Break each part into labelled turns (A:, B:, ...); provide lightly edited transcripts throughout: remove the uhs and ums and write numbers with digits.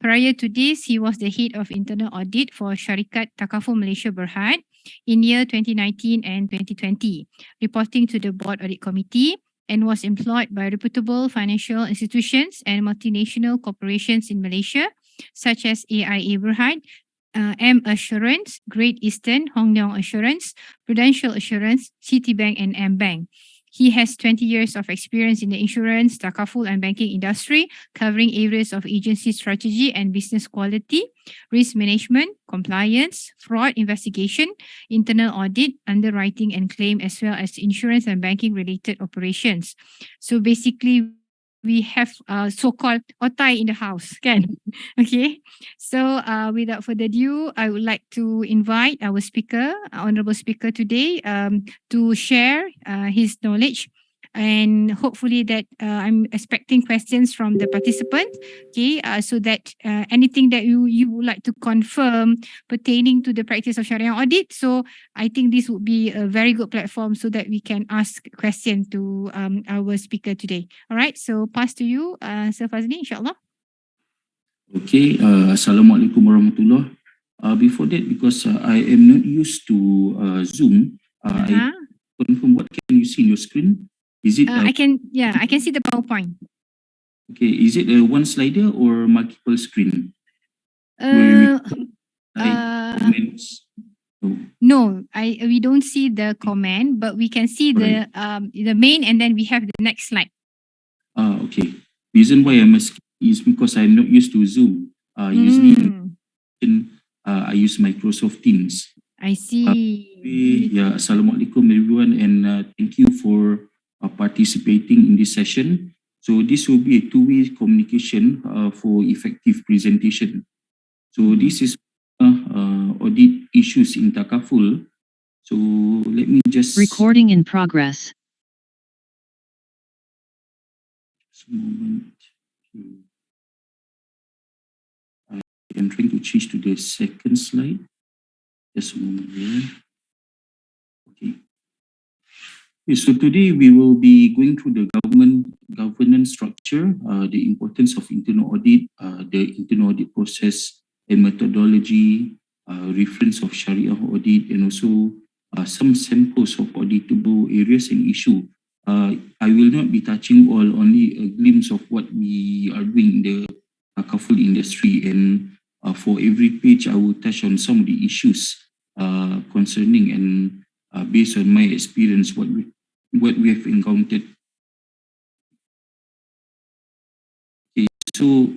A: Prior to this, he was the head of internal audit for Syarikat Takaful Malaysia Berhad in year 2019 and 2020, reporting to the Board Audit Committee, and was employed by reputable financial institutions and multinational corporations in Malaysia, such as AIA Berhad, M Assurance, Great Eastern, Hong Leong Assurance, Prudential Assurance, Citibank, and M Bank. He has 20 years of experience in the insurance, takaful, and banking industry, covering areas of agency strategy and business quality, risk management, compliance, fraud investigation, internal audit, underwriting and claim, as well as insurance and banking related operations. So basically, we have so-called otai in the house, kan? Okay. So without further ado, I would like to invite our speaker, honorable speaker today, to share his knowledge, and hopefully that I'm expecting questions from the participants. Okay, so that anything that you would like to confirm pertaining to the practice of Sharia audit. So I think this would be a very good platform so that we can ask questions to our speaker today. All right, so pass to you, Sir Fazli, insyaAllah.
B: Okay, Assalamualaikum warahmatullahi. Before that, because I am not used to Zoom, I confirm what can you see in your screen? Is it?
A: I can see the PowerPoint.
B: Okay, is it a one slider or multiple screen?
A: No, we don't see the comment, but we can see the main, and then we have the next slide.
B: Okay. Reason why I'm asking is because I'm not used to Zoom. Usually, I use Microsoft Teams.
A: I see.
B: Yeah, Assalamualaikum everyone, and thank you for participating in this session. So this will be a two-way communication for effective presentation. So this is audit issues in Takaful. So let me just...
C: Recording in progress.
B: Just a moment. I am trying to change to the second slide. Just a moment here. Okay. So today we will be going through the governance structure, the importance of internal audit, the internal audit process and methodology, reference of Sharia audit, and also some samples of auditable areas and issue. I will not be touching all, only a glimpse of what we are doing in the takaful industry, and for every page I will touch on some of the issues concerning and based on my experience, what we have encountered. Okay, so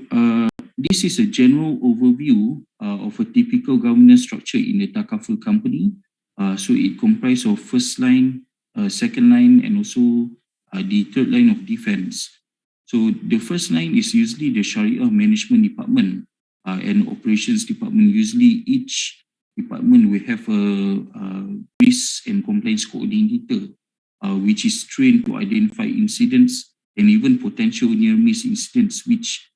B: this is a general overview of a typical governance structure in a takaful company. So it comprises of first line, second line, and also the third line of defense. So the first line is usually the Sharia management department and operations department. Usually each department will have a risk and compliance coordinator, which is trained to identify incidents and even potential near-miss incidents which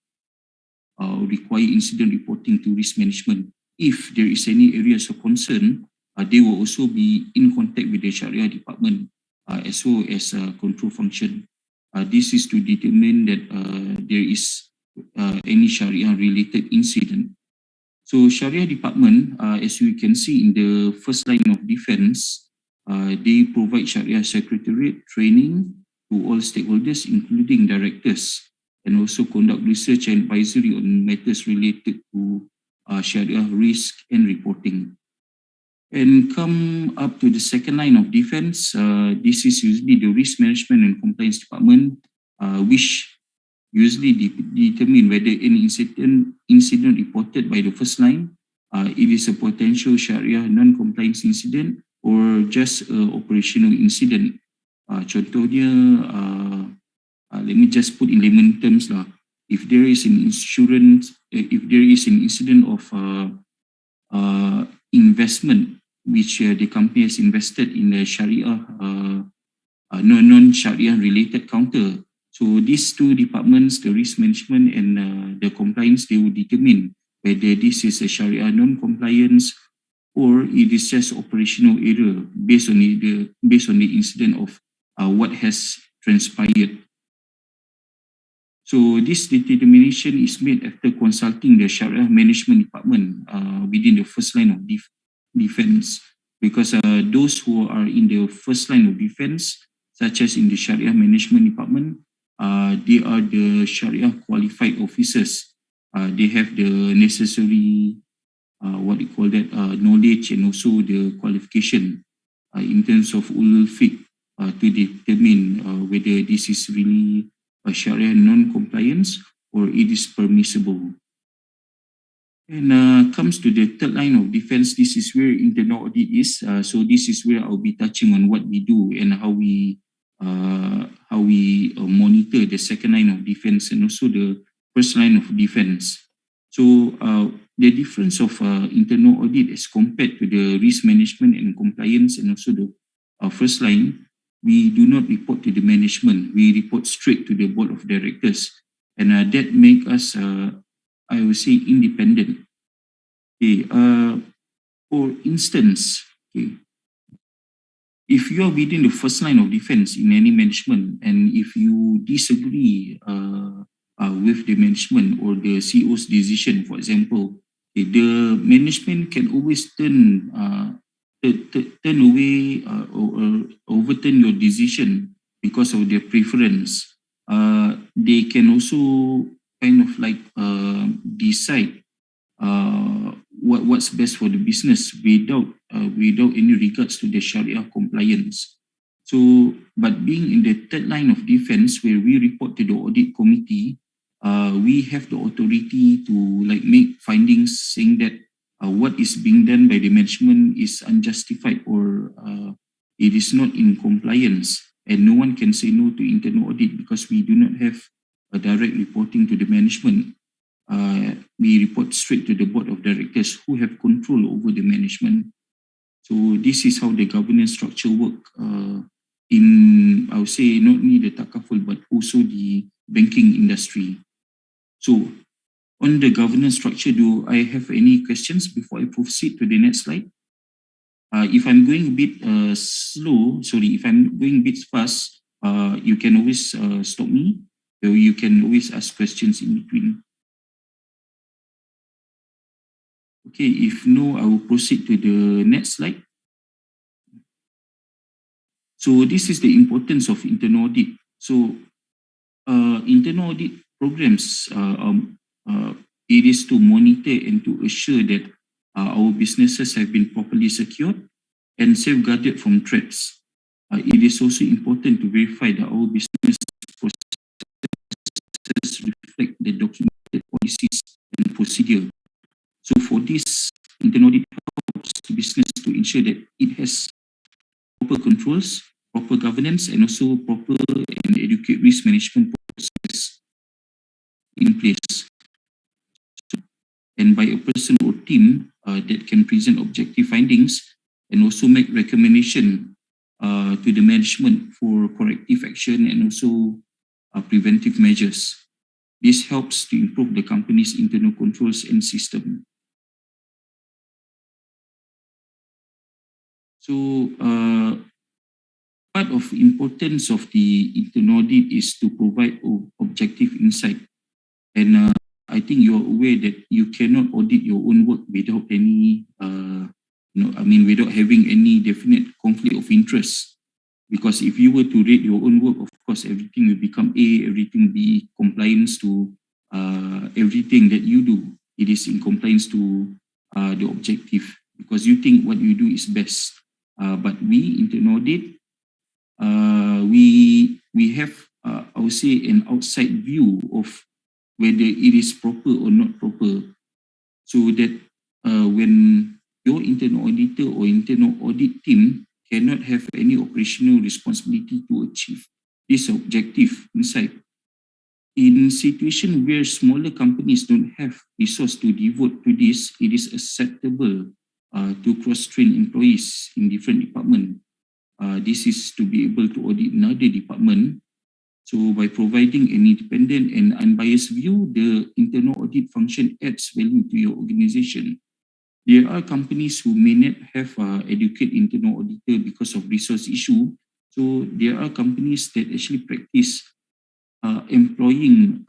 B: require incident reporting to risk management. If there is any areas of concern, they will also be in contact with the Sharia department as well as control function. This is to determine that there is any Sharia related incident. So Sharia department, as you can see in the first line of defense, they provide Sharia secretariat training to all stakeholders, including directors, and also conduct research and advisory on matters related to Sharia risk and reporting. And come up to the second line of defense, this is usually the risk management and compliance department, which usually determine whether any incident reported by the first line, it is a potential Sharia non-compliance incident or just an operational incident. Contohnya, let me just put in layman terms lah. If there is an incident of investment which the company has invested in the Sharia non-Sharia related counter. So these two departments, the risk management and the compliance, they will determine whether this is a Sharia non-compliance or it is just operational error based on the incident of what has transpired. So this determination is made after consulting the Shariah Management Department within the first line of defense, because those who are in the first line of defense, such as in the Shariah Management Department, they are the Shariah qualified officers. They have the necessary what you call that knowledge and also the qualification in terms of ulul fiqh to determine whether this is really a Sharia non-compliance or it is permissible. And comes to the third line of defense, this is where internal audit is. So this is where I'll be touching on what we do and how we monitor the second line of defense and also the first line of defense. So the difference of internal audit as compared to the risk management and compliance and also the first line, we do not report to the management. We report straight to the board of directors, and that make us, I would say, independent. Okay, for instance, okay, if you are within the first line of defense in any management, and if you disagree with the management or the CEO's decision, for example, okay, the management can always turn away or overturn your decision because of their preference. They can also kind of like decide what's best for the business without any regards to the Sharia compliance. So, but being in the third line of defense, where we report to the audit committee, we have the authority to like make findings saying that what is being done by the management is unjustified or it is not in compliance, and no one can say no to internal audit because we do not have a direct reporting to the management. We report straight to the board of directors who have control over the management. So this is how the governance structure work in, I would say, not only the Takaful but also the banking industry. So on the governance structure, do I have any questions before I proceed to the next slide? If I'm going a bit slow, sorry, if I'm going a bit fast, you can always stop me, or you can always ask questions in between. Okay, if no, I will proceed to the next slide. So this is the importance of internal audit. So internal audit programs, it is to monitor and to assure that our businesses have been properly secured and safeguarded from threats. It is also important to verify that our business processes reflect the documented policies and procedure. So for this, internal audit helps the business to ensure that it has proper controls, proper governance, and also proper and adequate risk management process in place. And by a person or team that can present objective findings and also make recommendation to the management for corrective action and also preventive measures. This helps to improve the company's internal controls and system. So part of importance of the internal audit is to provide objective insight. And I think you're aware that you cannot audit your own work without any, without having any definite conflict of interest. Because if you were to rate your own work, of course, everything will become A, everything will be compliance to everything that you do. It is in compliance to the objective because you think what you do is best. But we, internal audit, we have, I would say, an outside view of whether it is proper or not proper, so that when your internal auditor or internal audit team cannot have any operational responsibility to achieve this objective inside. In situation where smaller companies don't have resource to devote to this, it is acceptable to cross-train employees in different departments. This is to be able to audit another department. So by providing an independent and unbiased view, the internal audit function adds value to your organization. There are companies who may not have adequate internal auditor because of resource issue. So there are companies that actually practice employing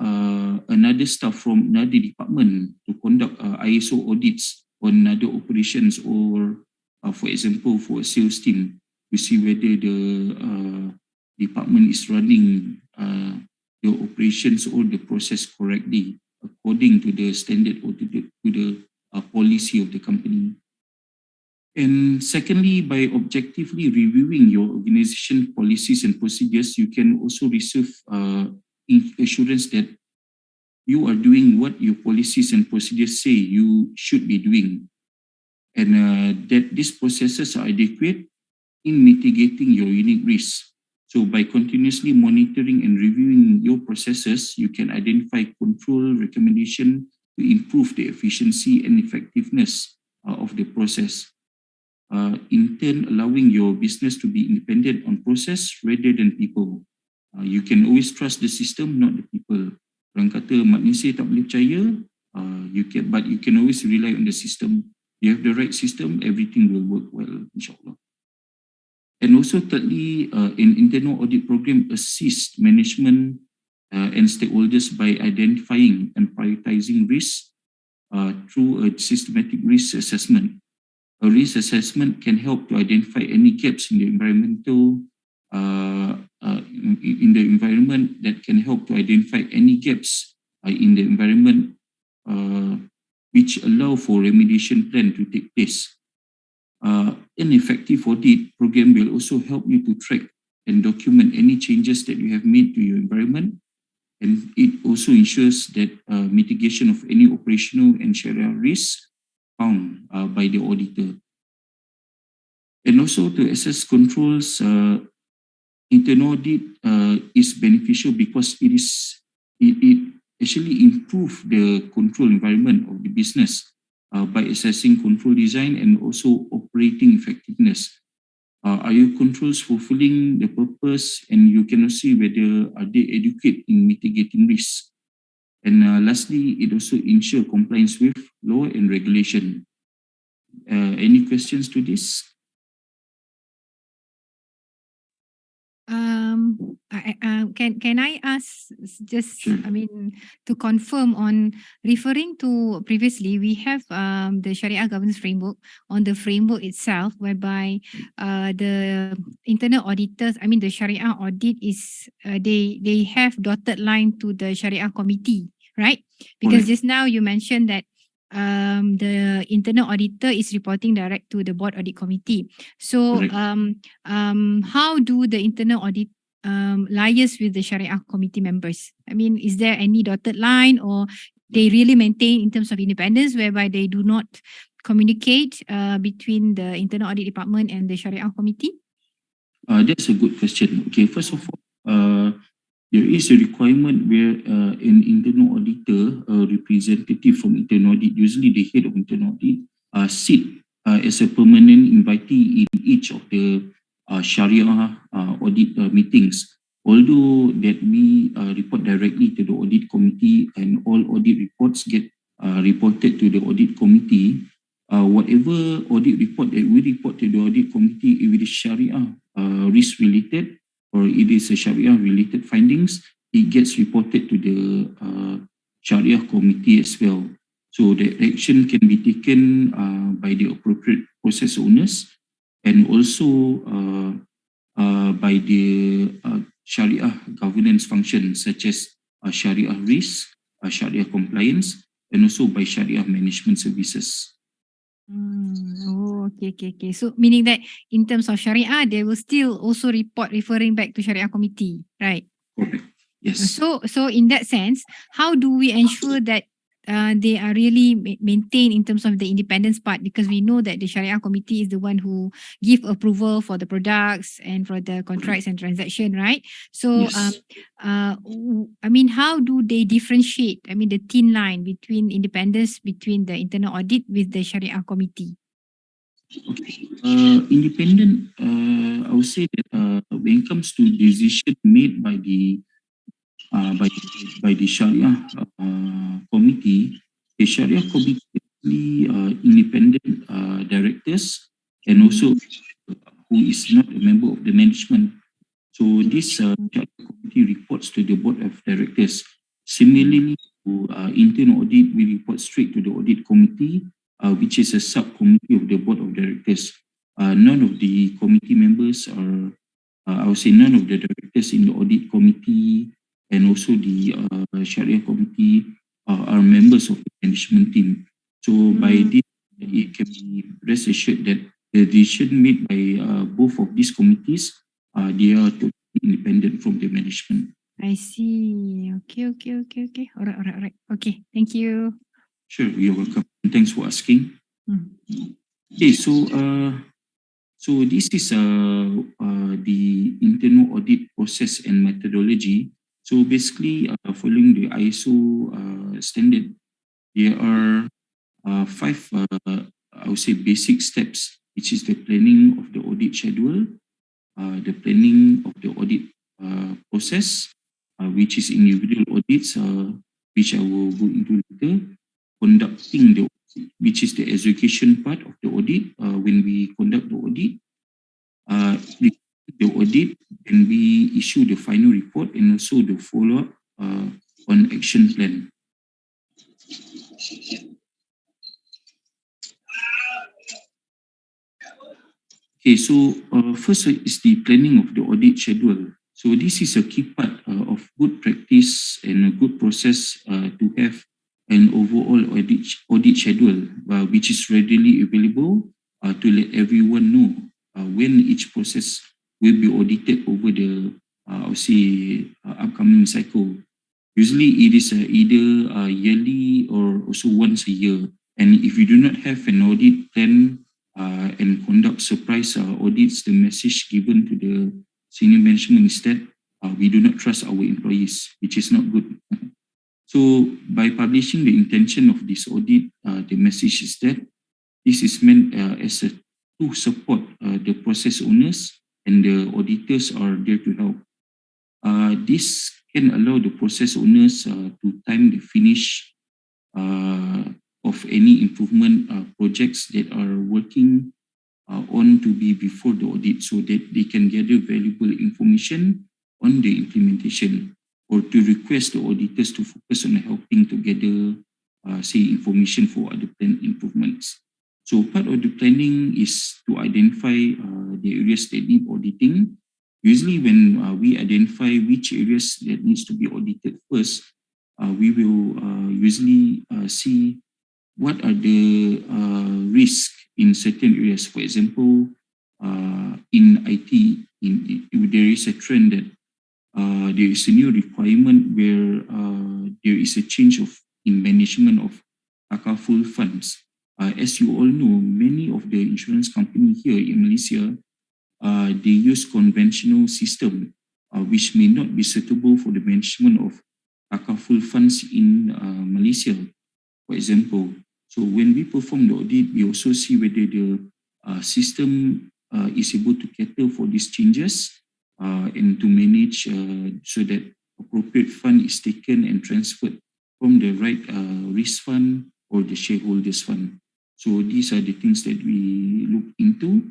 B: another staff from another department to conduct ISO audits on other operations, or for example, for a sales team to see whether the department is running the operations or the process correctly according to the standard or to the policy of the company. And secondly, by objectively reviewing your organization policies and procedures, you can also receive assurance that you are doing what your policies and procedures say you should be doing, and that these processes are adequate in mitigating your unique risks. So by continuously monitoring and reviewing your processes, you can identify control recommendation to improve the efficiency and effectiveness of the process. In turn, allowing your business to be independent on process rather than people. You can always trust the system, not the people. Orang kata manusia tak boleh percaya, but you can always rely on the system. You have the right system, everything will work well, inshallah. And also thirdly, an internal audit program assists management and stakeholders by identifying and prioritizing risks through a systematic risk assessment. A risk assessment can help to identify any gaps in the environment that can help to identify any gaps in the environment which allow for remediation plan to take place. An effective audit program will also help you to track and document any changes that you have made to your environment, and it also ensures that mitigation of any operational and Shariah risks found by the auditor. And also to assess controls, internal audit is beneficial because it actually improves the control environment of the business by assessing control design and also operating effectiveness. Are your controls fulfilling the purpose, and you can see whether are they adequate in mitigating risks. And lastly, it also ensures compliance with law and regulation. Any questions to this?
A: Can I ask just,
B: Sure.
A: I mean, to confirm on referring to previously, we have the Sharia governance framework on the framework itself, whereby the internal auditors, I mean the Sharia audit is, they have dotted line to the Sharia committee, right? Because
B: Correct.
A: just now you mentioned that the internal auditor is reporting direct to the board audit committee. So
B: Correct.
A: how do the internal audit liaise with the Sharia committee members? I mean, is there any dotted line, or they really maintain in terms of independence, whereby they do not communicate between the internal audit department and the Sharia committee?
B: That's a good question. Okay, first of all, there is a requirement where an internal auditor, a representative from internal audit, usually the head of internal audit, sit as a permanent invitee in each of the Sharia audit meetings. Although that we report directly to the audit committee and all audit reports get reported to the audit committee, whatever audit report that we report to the audit committee, if it is Sharia risk related, or it is a Sharia related findings, it gets reported to the Sharia committee as well. So the action can be taken by the appropriate process owners, and also by the Sharia governance functions such as Sharia risk, Sharia compliance, and also by Sharia management services.
A: Oh, okay. So meaning that in terms of Sharia, they will still also report referring back to Sharia committee, right?
B: Correct. Yes.
A: So in that sense, how do we ensure that they are really maintained in terms of the independence part? Because we know that the Sharia committee is the one who give approval for the products and for the contracts and transaction, right? So
B: Yes.
A: I mean, how do they differentiate? I mean, the thin line between independence between the internal audit with the Sharia committee.
B: Okay. Independent, I would say that when it comes to decision made by the Sharia committee, the Sharia committee is independent directors, and also who is not a member of the management. So this committee reports to the board of directors. Similarly to internal audit, we report straight to the audit committee, which is a subcommittee of the board of directors. None of the committee members are, I would say none of the directors in the audit committee and also the Shariah committee are members of the management team. So by this, it can be rest assured that the decision made by both of these committees, they are totally independent from the management.
A: I see. Okay. All right. Okay. Thank you.
B: Sure, you're welcome. Thanks for asking. Okay, so this is the internal audit process and methodology. So basically, following the ISO standard, there are 5, I would say, basic steps, which is the planning of the audit schedule, the planning of the audit process, which is individual audits, which I will go into later, conducting the audit, which is the execution part of the audit, when we conduct the audit, the audit, and we issue the final report and also the follow-up on action plan. Okay, so first is the planning of the audit schedule. So this is a key part of good practice and a good process to have an overall audit schedule, which is readily available to let everyone know when each process will be audited over the, I would say, upcoming cycle. Usually it is either yearly or also once a year. And if you do not have an audit plan and conduct surprise audits, the message given to the senior management is that we do not trust our employees, which is not good. So by publishing the intention of this audit, the message is that this is meant as a to support the process owners, and the auditors are there to help. This can allow the process owners to time the finish of any improvement projects that are working on to be before the audit, so that they can gather valuable information on the implementation, or to request the auditors to focus on helping to gather, say, information for other plan improvements. So part of the planning is to identify the areas that need auditing. Usually when we identify which areas that needs to be audited first, we will usually see what are the risks in certain areas. For example, in IT, there is a trend that there is a new requirement where there is a change in management of Takaful funds. As you all know, many of the insurance companies here in Malaysia, they use conventional system, which may not be suitable for the management of Takaful funds in Malaysia, for example. So when we perform the audit, we also see whether the system is able to cater for these changes and to manage so that appropriate fund is taken and transferred from the right risk fund or the shareholders fund. So these are the things that we look into.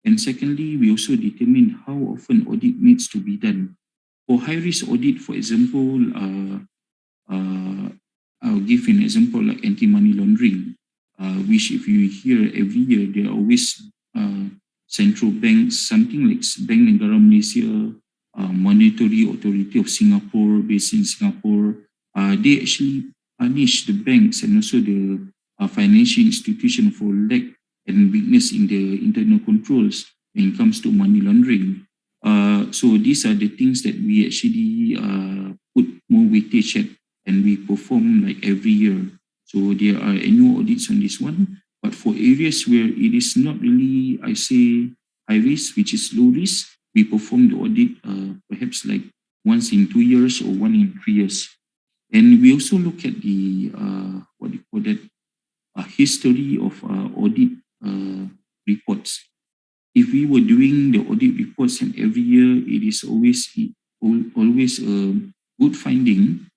B: And secondly, we also determine how often audit needs to be done. For high-risk audit, for example, I'll give an example like anti-money laundering, which if you hear every year, there are always central banks, something like Bank Negara Malaysia, Monetary Authority of Singapore, based in Singapore, they actually punish the banks and also the financial institution for lack and weakness in the internal controls when it comes to money laundering. So these are the things that we actually put more weightage at, and we perform like every year. So there are annual audits on this one. But for areas where it is not really, I say, high risk, which is low risk, we perform the audit perhaps like once in 2 years or 1 in 3 years. And we also look at the, what do you call that, history of audit reports. If we were doing the audit reports and every year, it is always a good finding,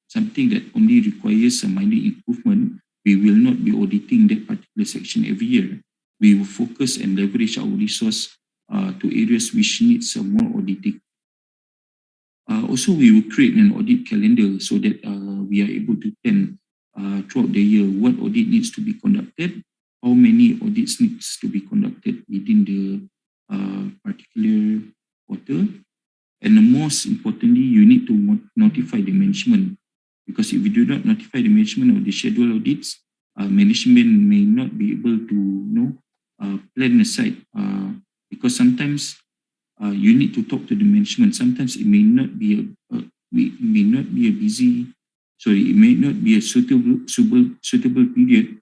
B: something that only requires a minor improvement, we will not be auditing that particular section every year. We will focus and leverage our resource to areas which need some more auditing. Also, we will create an audit calendar so that we are able to plan throughout the year what audit needs to be conducted, how many audits needs to be conducted within the particular quarter. And most importantly, you need to notify the management, because if you do not notify the management of the scheduled audits, management may not be able to plan aside, because sometimes you need to talk to the management. Sometimes it may not be it may not be a suitable period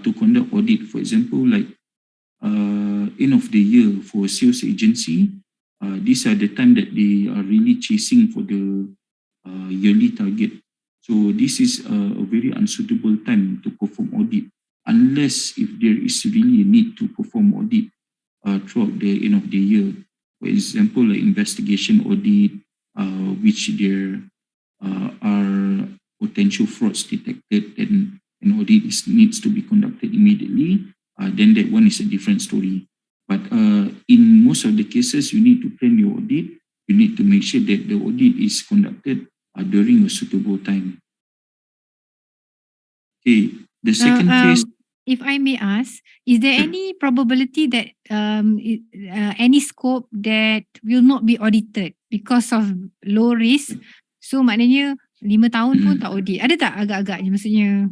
B: to conduct audit. For example, like end of the year for a sales agency, these are the time that they are really chasing for the yearly target. So this is a very unsuitable time to perform audit, unless if there is really a need to perform audit throughout the end of the year. For example, like investigation audit, which there are potential frauds detected and an audit needs to be conducted immediately, then that one is a different story. But in most of the cases, you need to plan your audit. You need to make sure that the audit is conducted during a suitable time. Okay, the second phase.
A: If I may ask, is there any probability that any scope that will not be audited because of low risk? So maknanya 5 tahun pun tak audit. Ada tak agak-agaknya maksudnya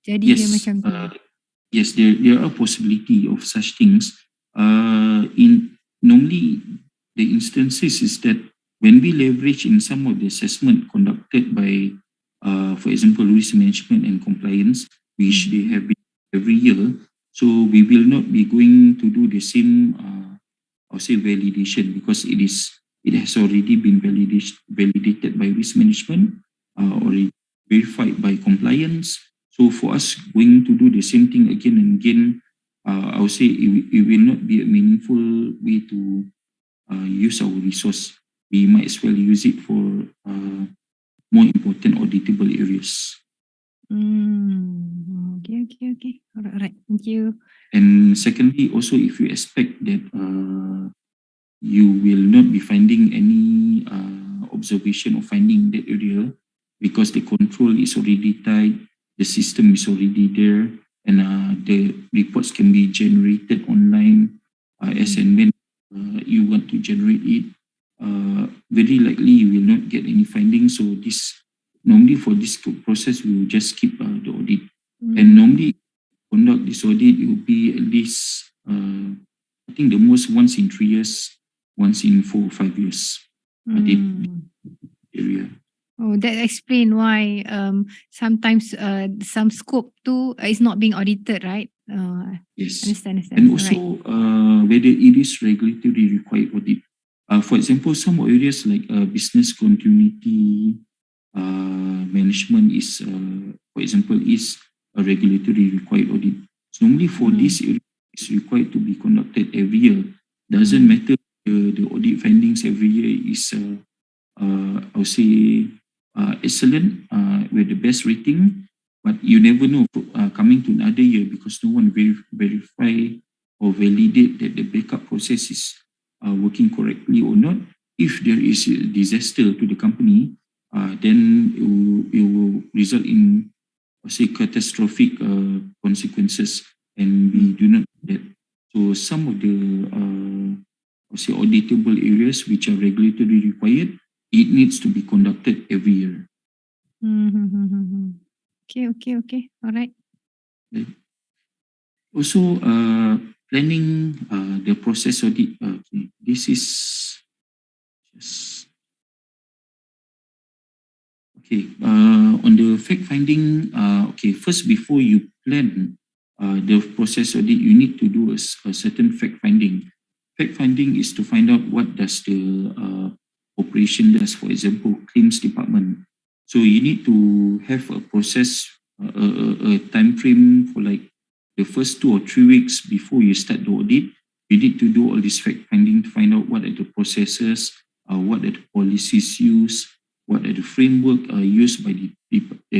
A: jadi
B: yes,
A: dia macam tu?
B: Yes, there are possibility of such things. In normally the instances is that when we leverage in some of the assessment conducted by for example, risk management and compliance, which they have been every year. So we will not be going to do the same, validation, because it has already been validated by risk management, or verified by compliance. So for us going to do the same thing again and again, I would say it will not be a meaningful way to use our resource. We might as well use it for more important auditable areas.
A: Okay. All right. Thank you.
B: And secondly, also if you expect that you will not be finding any observation or finding in that area, because the control is already tight, the system is already there, and the reports can be generated online as and when you want to generate it. Very likely you will not get any findings. So this normally for this process we will just skip the audit. And normally conduct this audit, it will be at least I think the most once in 3 years, once in 4 or 5 years. Area.
A: Oh, that explain why sometimes some scope too is not being audited, right?
B: Yes.
A: Understand.
B: And also whether it is regulatory required audit. For example, some areas like business continuity management is, for example, is a regulatory required audit. So normally for this area, it's required to be conducted every year. Doesn't matter the audit findings every year is, I would say, excellent, with the best rating, but you never know coming to another year, because no one verify or validate that the backup process is working correctly or not. If there is a disaster to the company, then it will result in, say, catastrophic consequences, and we do not do that. So some of the auditable areas which are regulatory required, it needs to be conducted every year.
A: Okay. All right.
B: Okay. Also, planning the process audit. Okay, this is just okay. On the fact finding. Okay, first before you plan the process audit, you need to do a certain fact finding. Fact finding is to find out what does the operation does. For example, claims department. So you need to have a process, a time frame for like the first 2 or 3 weeks before you start the audit. You need to do all this fact finding to find out what are the processes, what are the policies used, what are the framework used by the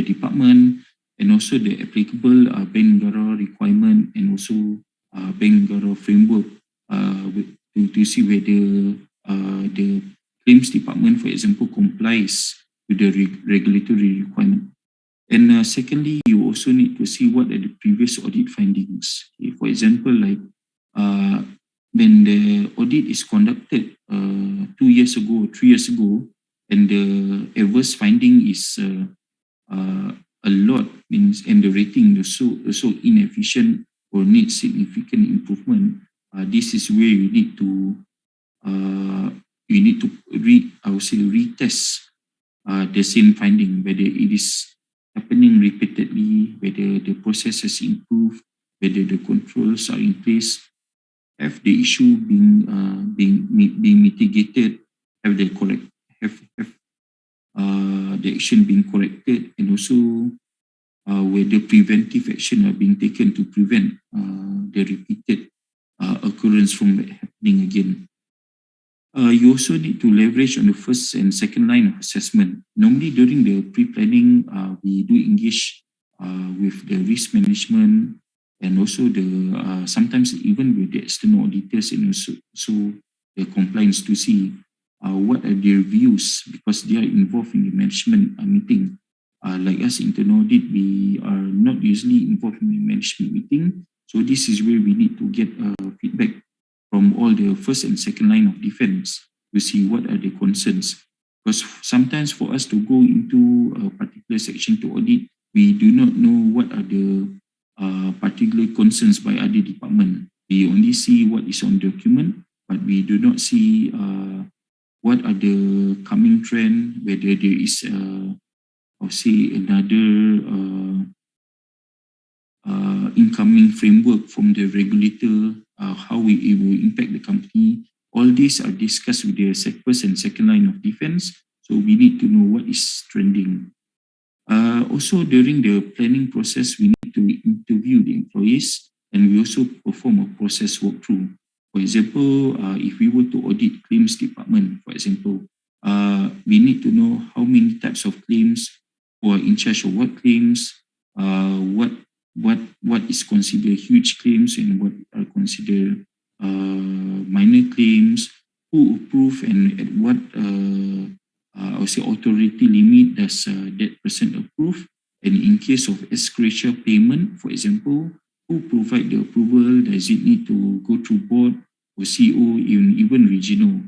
B: department, and also the applicable Bank Negara requirement, and also Bank Negara framework to see whether the claims department, for example, complies with the regulatory requirement. And secondly, you also need to see what are the previous audit findings. Okay, for example, like when the audit is conducted 2 years ago, 3 years ago, and the adverse finding is a lot, means, and the rating is so inefficient or needs significant improvement, this is where you need to I would say, retest the same finding, whether it is happening repeatedly, whether the process has improved, whether the controls are in place, have the issue being mitigated, have the correct have the action being corrected, and also whether preventive action are being taken to prevent the repeated occurrence from happening again. You also need to leverage on the first and second line of assessment. Normally during the pre-planning, we do engage with the risk management and also the sometimes even with the external auditors and also the compliance to see what are their views, because they are involved in the management meeting. Like us, internal audit, we are not usually involved in the management meeting. So this is where we need to get feedback from all the first and second line of defense to see what are the concerns. Because sometimes for us to go into a particular section to audit, we do not know what are the particular concerns by other department. We only see what is on document, but we do not see what are the coming trend, whether there is or say another incoming framework from the regulator, how it will impact the company. All these are discussed with the first and second line of defense. So we need to know what is trending. Also during the planning process, we need to interview the employees, and we also perform a process walkthrough. For example, if we were to audit claims department, for example, we need to know how many types of claims, who are in charge of what claims, what is considered huge claims and what are considered minor claims, who approve and at what I would say authority limit does that person approve, and in case of ex-gratia payment, for example, who provide the approval, does it need to go through board or CEO, even regional?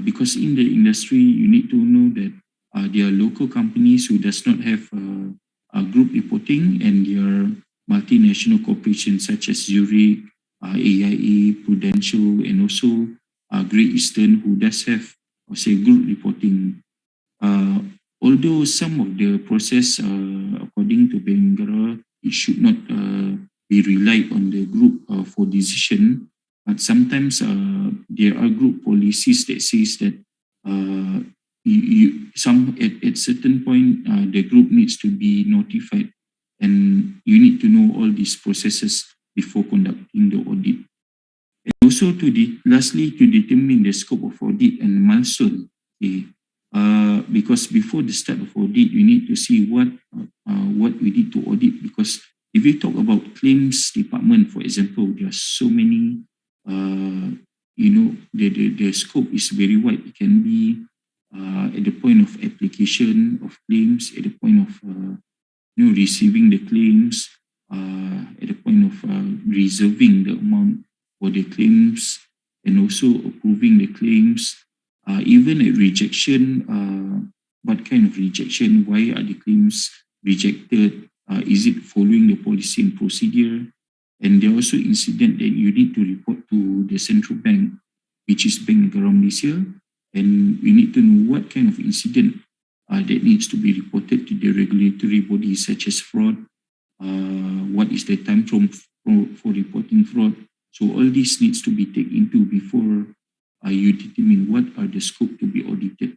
B: Because in the industry, you need to know that there are local companies who does not have group reporting, and there are multinational corporations such as Zurich, AIA, Prudential, and also Great Eastern, who does have, say, group reporting. Although some of the process, according to Bengara, it should not be relied on the group for decision, but sometimes there are group policies that says that at certain point the group needs to be notified, and you need to know all these processes before conducting the audit. And also lastly, to determine the scope of audit and milestone. Okay. Because before the start of audit, you need to see what we need to audit. Because if you talk about claims department, for example, there are so many. The scope is very wide. It can be at the point of application of claims, at the point of receiving the claims, at the point of reserving the amount for the claims, and also approving the claims. Even at rejection, what kind of rejection? Why are the claims rejected? Is it following the policy and procedure? And there are also incident that you need to report to the central bank, which is Bank Negara Malaysia, and we need to know what kind of incident that needs to be reported to the regulatory bodies such as fraud. What is the time frame for reporting fraud? So all this needs to be taken into before you determine what are the scope to be audited.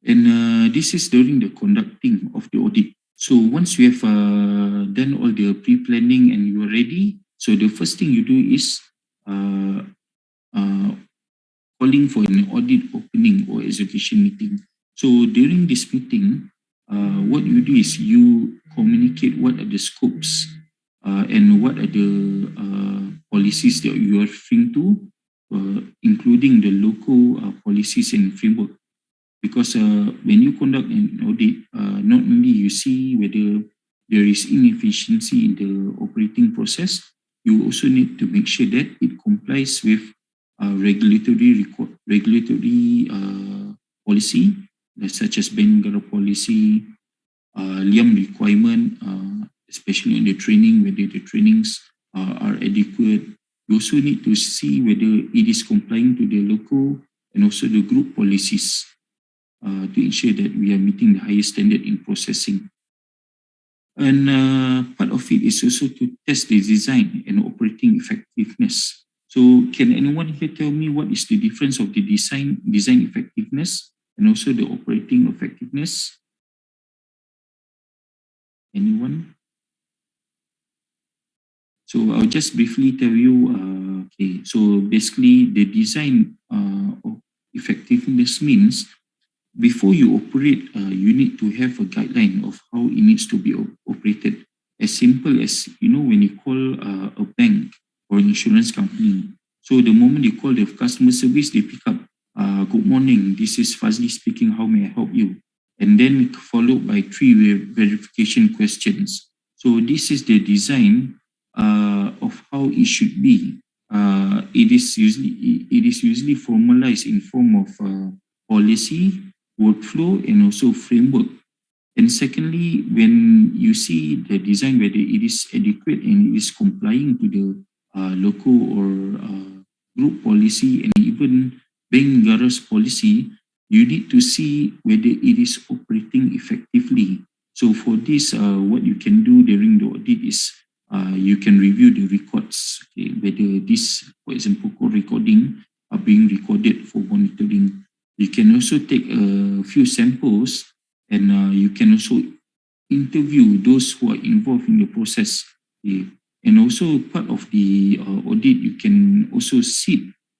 B: And this is during the conducting of the audit. So once you have done all the pre-planning and you are ready, so the first thing you do is calling for an audit opening or execution meeting. So during this meeting, what you do is you communicate what are the scopes and what are the policies that you are referring to, including the local policies and framework. Because when you conduct an audit, not only you see whether there is inefficiency in the operating process, you also need to make sure that it complies with regulatory policy, such as Bengala policy, Liam requirement, especially in the training, whether the trainings are adequate. You also need to see whether it is complying to the local and also the group policies to ensure that we are meeting the highest standard in processing. And part of it is also to test the design and operating effectiveness. So can anyone here tell me what is the difference of the design effectiveness and also the operating effectiveness? Anyone? So I'll just briefly tell you, okay, so basically the design of effectiveness means before you operate, you need to have a guideline of how it needs to be operated. As simple as, when you call a bank or an insurance company. So the moment you call the customer service, they pick up, good morning, this is Fazli speaking, how may I help you? And then followed by 3 verification questions. So this is the design of how it should be. It is usually formalized in form of policy, workflow, and also framework. And secondly, when you see the design, whether it is adequate and it is complying to the local or group policy and even bank negara's policy, you need to see whether it is operating effectively. So for this, what you can do during the audit is you can review the records, okay, whether this, for example, call recording are being recorded for monitoring. You can also take a few samples and you can also interview those who are involved in the process. Okay. And also part of the audit, you can also sit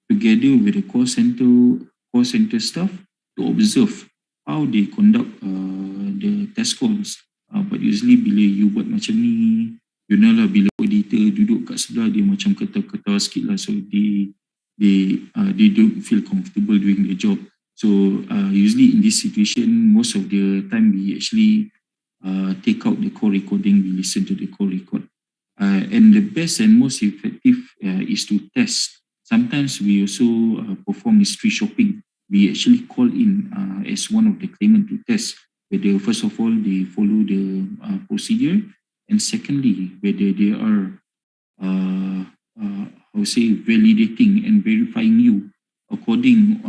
B: together with the call center staff to observe how they conduct the test calls. But usually bila you buat macam ni, you know lah, bila auditor duduk kat sebelah dia macam ketawa-ketawa sikit lah, so they don't feel comfortable doing the job. So usually in this situation, most of the time we actually take out the call recording, we listen to the call record. And the best and most effective is to test. Sometimes we also perform mystery shopping. We actually call in as one of the claimant to test whether first of all they follow the procedure, and secondly whether they are validating and verifying you according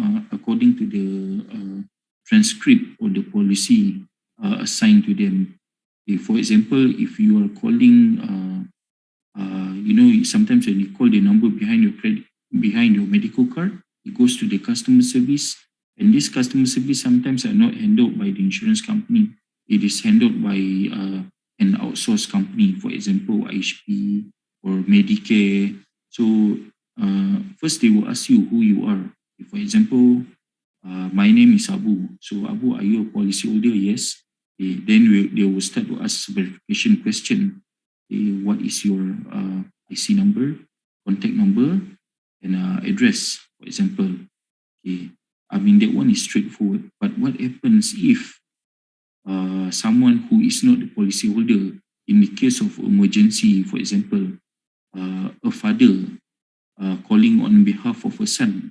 B: to the transcript or the policy assigned to them. For example, if you are calling, sometimes when you call the number behind your medical card, it goes to the customer service, and this customer service sometimes are not handled by the insurance company. It is handled by an outsourced company, for example, IHP or Medicare. So first they will ask you who you are. For example, my name is Abu. So Abu, are you a policyholder? Yes. Then they will start to ask verification question. What is your IC number, contact number, and address, for example. I mean, that one is straightforward. But what happens if someone who is not the policyholder, in the case of emergency, for example, a father calling on behalf of a son,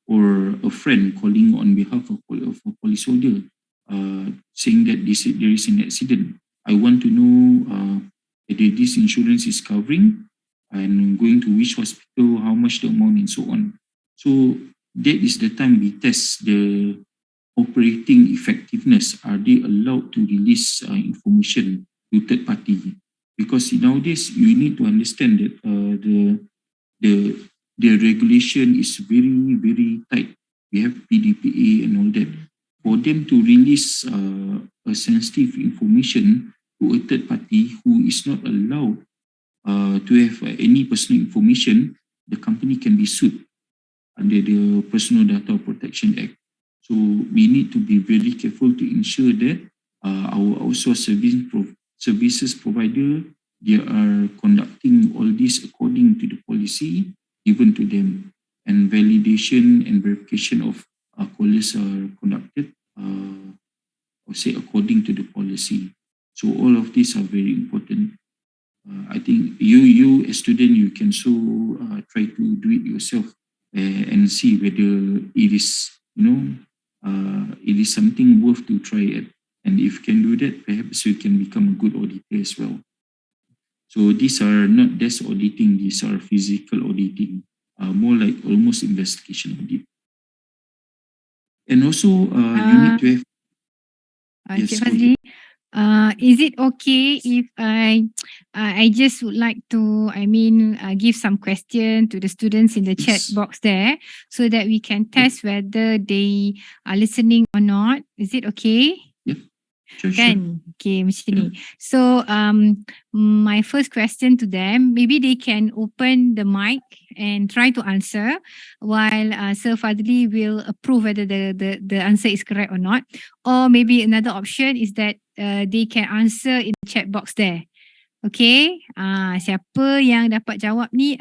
B: or a friend calling on behalf of a policyholder, saying that there is an accident. I want to know whether this insurance is covering and going to which hospital, how much the amount, and so on. So that is the time we test the operating effectiveness. Are they allowed to release information to third party? Because nowadays you need to understand that the regulation is very, very tight. We have PDPA and all that. For them to release a sensitive information to a third party who is not allowed to have any personal information, the company can be sued under the Personal Data Protection Act. So we need to be very careful to ensure that our outsourced services provider they are conducting all this according to the policy given to them, and validation and verification of calls are conducted or say according to the policy. So all of these are very important. I think you as student, you can so try to do it yourself and see whether it is, it is something worth to try it. And if you can do that, perhaps you can become a good auditor as well. So these are not desk auditing, these are physical auditing, more like almost investigation audit. And also you need to have...
A: Cik Fazli, is it okay if I just would like to, give some question to the students in the chat box there so that we can test whether they are listening or not. Is it okay?
B: Sure.
A: Kan? Okay, macam ni. So, my first question to them, maybe they can open the mic and try to answer while Sir Fadli will approve whether the answer is correct or not. Or maybe another option is that they can answer in the chat box there. Okay, siapa yang dapat jawab ni,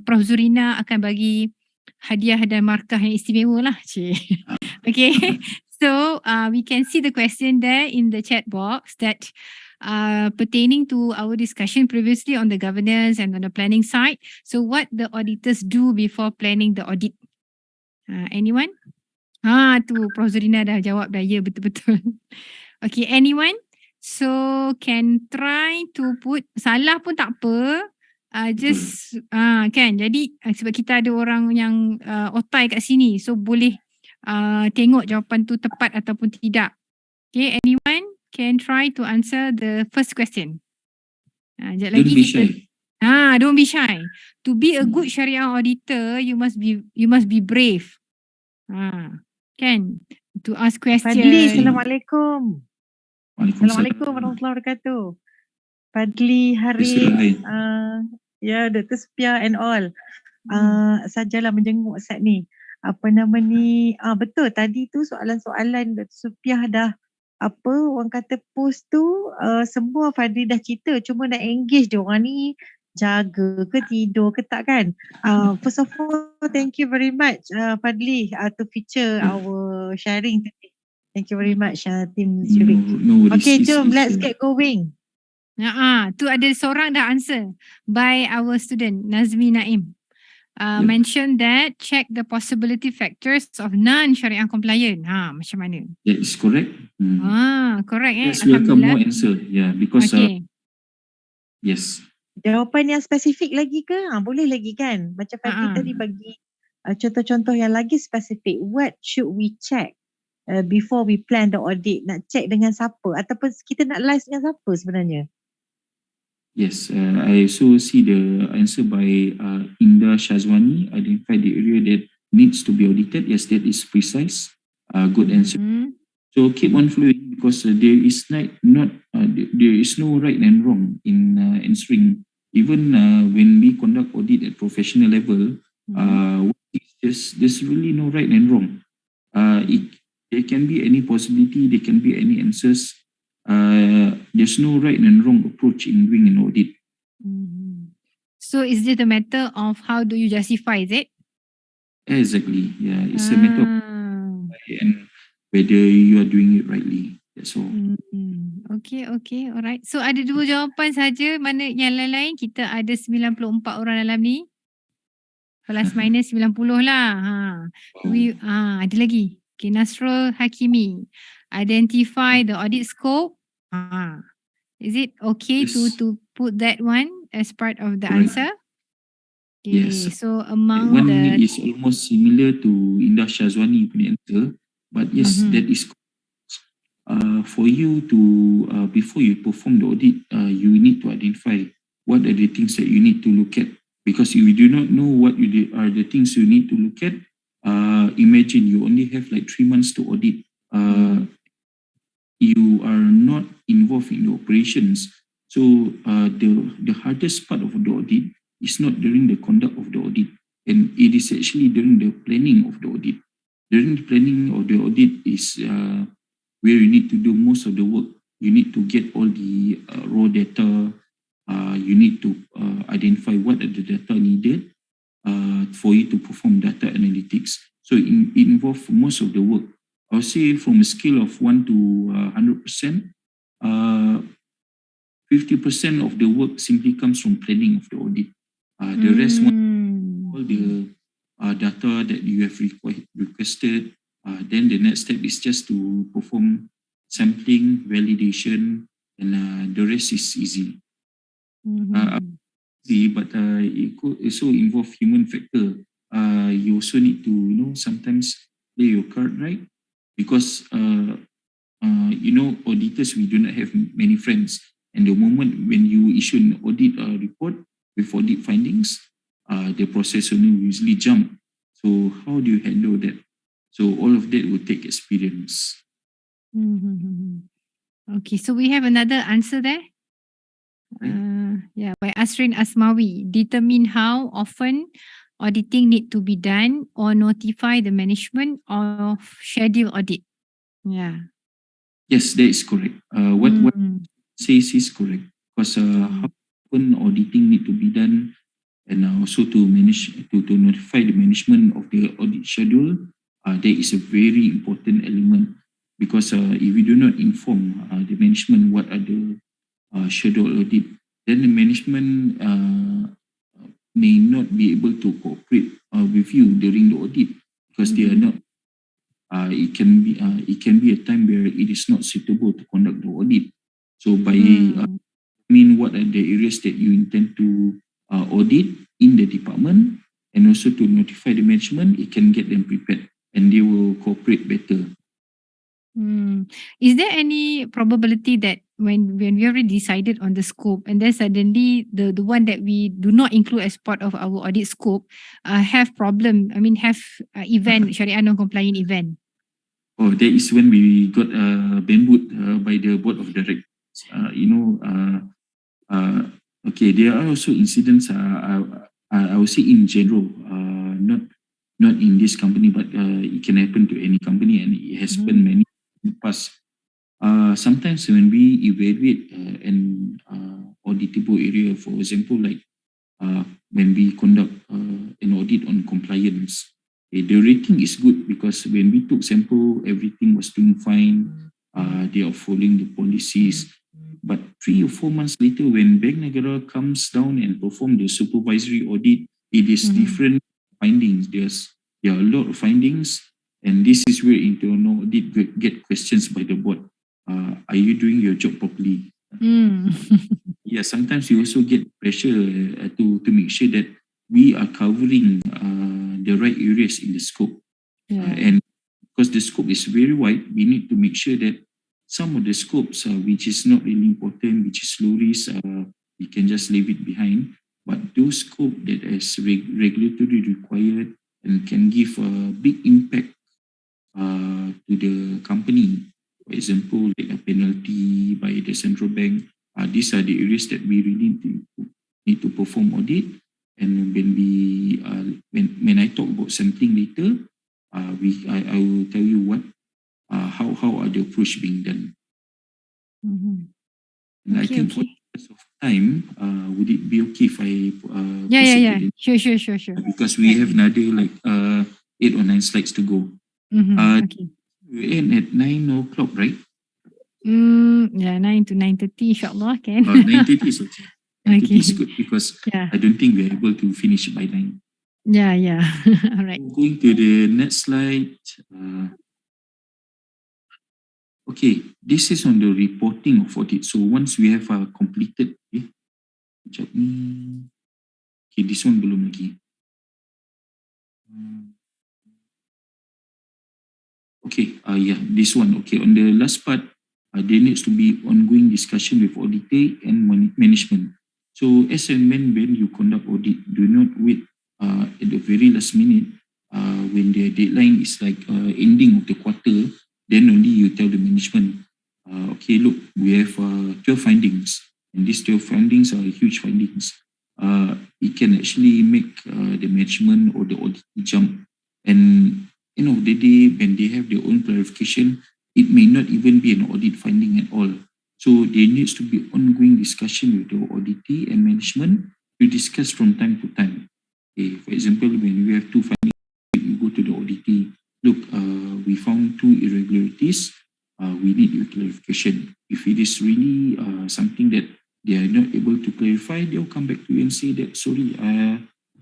A: Prof Zurina akan bagi hadiah dan markah yang istimewa lah. Okay. So we can see the question there in the chat box that pertaining to our discussion previously on the governance and on the planning side. So what the auditors do before planning the audit? Anyone? Tu Prof Zurina dah jawab dah. Ya, betul-betul. Okay, anyone? So can try to put, salah pun tak apa. Kan, jadi sebab kita ada orang yang otai kat sini, so boleh tengok jawapan tu tepat ataupun tidak. Okay, anyone can try to answer the first question.
B: Don't be shy.
A: Don't be shy. To be a good Shariah auditor, you must be brave. Kan? To ask questions.
C: Fadli, Assalamualaikum. Assalamualaikum warahmatullahi wabarakatuh. Fadli, Haris, Dr. Spia and all. Sajalah menjenguk Ustaz ni. Apa nama ni, betul tadi tu soalan-soalan Dr. Supiah dah orang kata post tu semua Fadli dah cerita, cuma nak engage dia orang ni jaga ke tidur ke tak kan. First of all, thank you very much Fadli to feature our sharing today. Thank you very much Team Zurich. Okay, jom let's get going.
A: Tu ada seorang dah answer by our student Nazmi Naim. Mention that check the possibility factors of non-Shariah compliant. Macam mana?
B: That is correct.
A: Correct.
B: Yes, welcome more answer. Yeah, because yes.
C: Jawapan yang spesifik lagi ke? Boleh lagi kan? Macam Fadli tadi bagi contoh-contoh yang lagi spesifik. What should we check before we plan the audit? Nak check dengan siapa? Ataupun kita nak live dengan siapa sebenarnya?
B: Yes, I also see the answer by Indah Shazwani, identify the area that needs to be audited. Yes, that is precise. Good answer. So keep on flowing because there is there is no right and wrong in answering. Even when we conduct audit at professional level, there's really no right and wrong. There can be any possibility, there can be any answers. There's no right and wrong approach in doing an audit.
A: So is it a matter of how do you justify, is it?
B: Exactly. Yeah, it's a matter of and whether you are doing it rightly. That's all.
A: Okay, alright. So ada 2 jawapan saja. Mana yang lain-lain kita ada 94 orang dalam ni. Plus minus 90 lah. Ada lagi. Okay, Nasrul Hakimi. Identify the audit scope. Is it okay to put that one as part of the answer? Okay,
B: yes.
A: So among
B: one is almost similar to Indah Shazwani punya answer, but yes, that is for you to before you perform the audit, you need to identify what are the things that you need to look at, because if you do not know what are the things you need to look at, imagine you only have like 3 months to audit. You are not involved in the operations. So the hardest part of the audit is not during the conduct of the audit, and it is actually during the planning of the audit. During the planning of the audit is where you need to do most of the work. You need to get all the raw data, you need to identify what are the data needed for you to perform data analytics. So it involves most of the work. I would say from a scale of 1 to 100%, 50% of the work simply comes from planning of the audit. The rest, all the data that you have requested, then the next step is just to perform sampling, validation, and the rest is easy. But it could also involve human factor. You also need to, sometimes play your card right, because auditors, we do not have many friends. And the moment when you issue an audit report with audit findings, the process will usually jump. So how do you handle that? So all of that will take experience.
A: Okay, so we have another answer there. By Asrin Asmawi. Determine how often auditing need to be done or notify the management of schedule audit. Yeah.
B: Yes, that is correct. What says is correct, because how often auditing need to be done, and also to manage to notify the management of the audit schedule. That is a very important element, because if you do not inform the management what are the schedule audit, then the management may not be able to cooperate with you during the audit, because they are not. It can be a time where it is not suitable to conduct the audit. So by what are the areas that you intend to audit in the department, and also to notify the management, it can get them prepared and they will cooperate better.
A: Is there any probability that when we already decided on the scope, and then suddenly the one that we do not include as part of our audit scope have problem? I mean, have event Shariah non-compliant event?
B: Oh, that is when we got bambooed by the board of directors. Okay, there are also incidents. I would say in general, not in this company, but it can happen to any company, and it has happened many in the past. Sometimes when we evaluate an auditable area, for example, like when we conduct an audit on compliance, the rating is good, because when we took sample, everything was doing fine. They are following the policies. But 3 or 4 months later, when Bank Negara comes down and perform the supervisory audit, it is different findings. There are a lot of findings, and this is where internal audit get questions by the board. Are you doing your job properly? Yeah, sometimes you also get pressure to make sure that we are covering the right areas in the scope. And because the scope is very wide, we need to make sure that some of the scopes which is not really important, which is low risk, we can just leave it behind. But those scope that is regulatory required and can give a big impact to the company, for example, like a penalty by the central bank, these are the areas that we really need to perform audit. And when I talk about sampling later, I will tell you what how are the approach being done. And I think for the rest of time, would it be okay if I
A: Sure.
B: because we have another like 8 or 9 slides to go.
A: Okay.
B: We end at 9 o'clock, right?
A: 9 to 9:30, inshallah, can.
B: 9:30 is okay. 9:30 is good, because
A: Yeah.
B: I don't think we're able to finish by 9.
A: Yeah. All right.
B: Going to the next slide. Okay, this is on the reporting of audit. So once we have completed, okay, this one belum lagi. Okay, this one. Okay, on the last part, there needs to be ongoing discussion with auditor and management. So as and when you conduct audit, do not wait at the very last minute when the deadline is like ending of the quarter. Then only you tell the management, okay, look, we have 12 findings, and these 12 findings are huge findings. It can actually make the management or the audit jump. And end of the day, when they have their own clarification, it may not even be an audit finding at all. So there needs to be ongoing discussion with the auditee and management to discuss from time to time. Okay, for example, when we have two findings, we go to the auditee. Look, we found two irregularities. We need your clarification. If it is really something that they are not able to clarify, they'll come back to you and say that, sorry,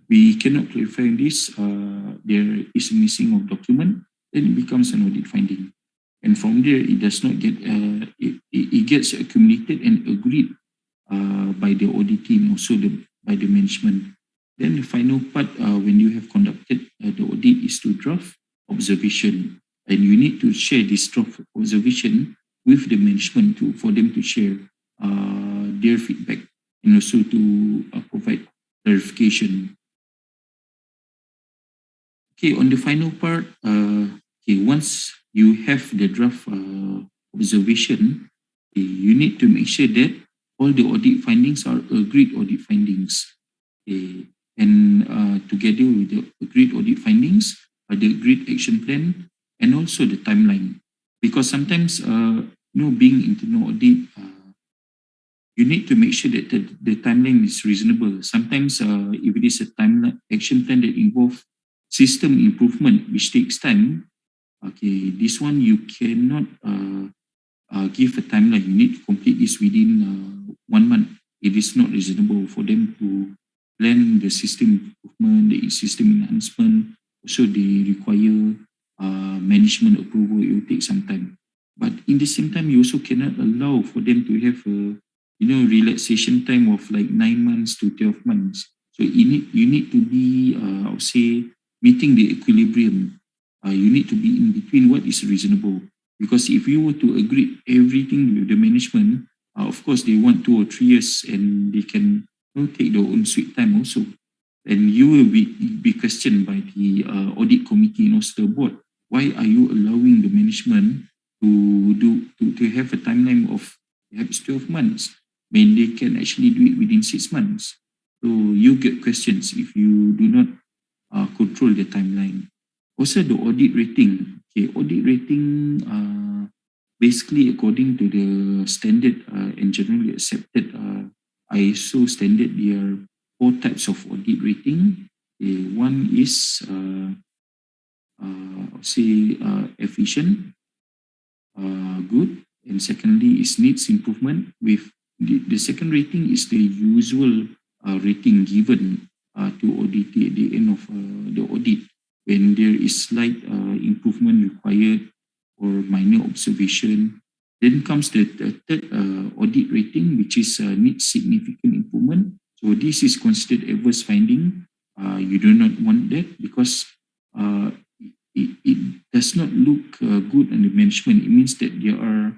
B: we cannot clarify this. There is a missing of document. Then it becomes an audit finding. And from there, it does not get, it gets accumulated and agreed by the audit team, also by the management. Then the final part, when you have conducted the audit, is to draft observation. And you need to share this draft observation with the management for them to share their feedback and also to provide clarification. Okay, on the final part, okay, once you have the draft observation, you need to make sure that all the audit findings are agreed audit findings. And together with the agreed audit findings, the agreed action plan, and also the timeline. Because sometimes, being internal audit, you need to make sure that the timeline is reasonable. Sometimes, if it is a timeline action plan that involves system improvement, which takes time, okay, this one you cannot give a timeline. You need to complete this within 1 month. It is not reasonable for them to plan the system improvement, the system enhancement. Also, they require management approval. It will take some time. But in the same time, you also cannot allow for them to have a relaxation time of like 9 months to 12 months. So you need to be, I would say, meeting the equilibrium. You need to be in between what is reasonable. Because if you were to agree everything with the management, of course they want 2 or 3 years and they can take their own sweet time also. And you will be questioned by the audit committee and also the board. Why are you allowing the management to have a timeline of perhaps 12 months when they can actually do it within 6 months? So you get questions if you do not control the timeline. Also the audit rating. Okay, audit rating basically according to the standard and generally accepted ISO standard, there are 4 types of audit rating. One is efficient, good, and secondly is needs improvement. With the second rating is the usual rating given to auditee at the end of the audit when there is slight improvement required or minor observation. Then comes the third audit rating, which is needs significant improvement. So this is considered adverse finding. You do not want that because it does not look good on the management. It means that there are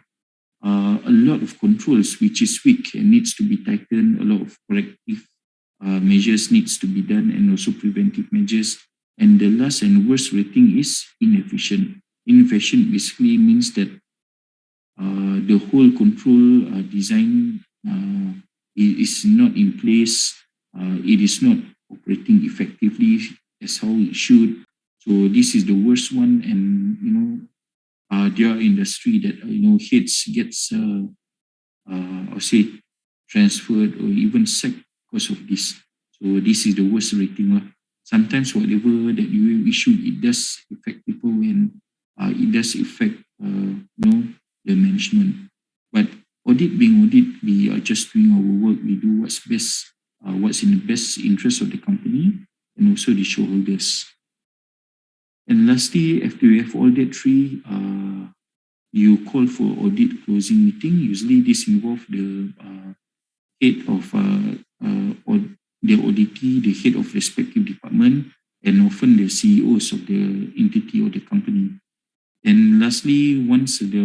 B: a lot of controls which is weak and needs to be tightened. A lot of corrective measures needs to be done and also preventive measures. And the last and worst rating is inefficient. Inefficient basically means that the whole control design is not in place. It is not operating effectively as how it should. So this is the worst one, and there are industry that heads gets transferred or even sacked because of this. So this is the worst rating. Sometimes whatever that you issue, it does affect people and it does affect the management. But audit being audit, we are just doing our work. We do what's best, what's in the best interest of the company and also the shareholders. And lastly, after you have all that 3, you call for audit closing meeting. Usually this involves the head of the auditee, the head of respective department, and often the CEOs of the entity or the company. And lastly, once the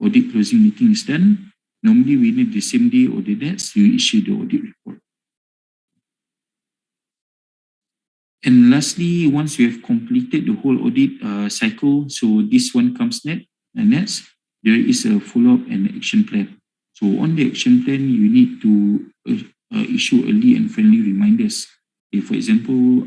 B: audit closing meeting is done, normally within the same day or the next, you issue the audit report. And lastly, once you have completed the whole audit cycle, so this one comes next, there is a follow-up and action plan. So on the action plan, you need to issue early and friendly reminders. Okay, for example,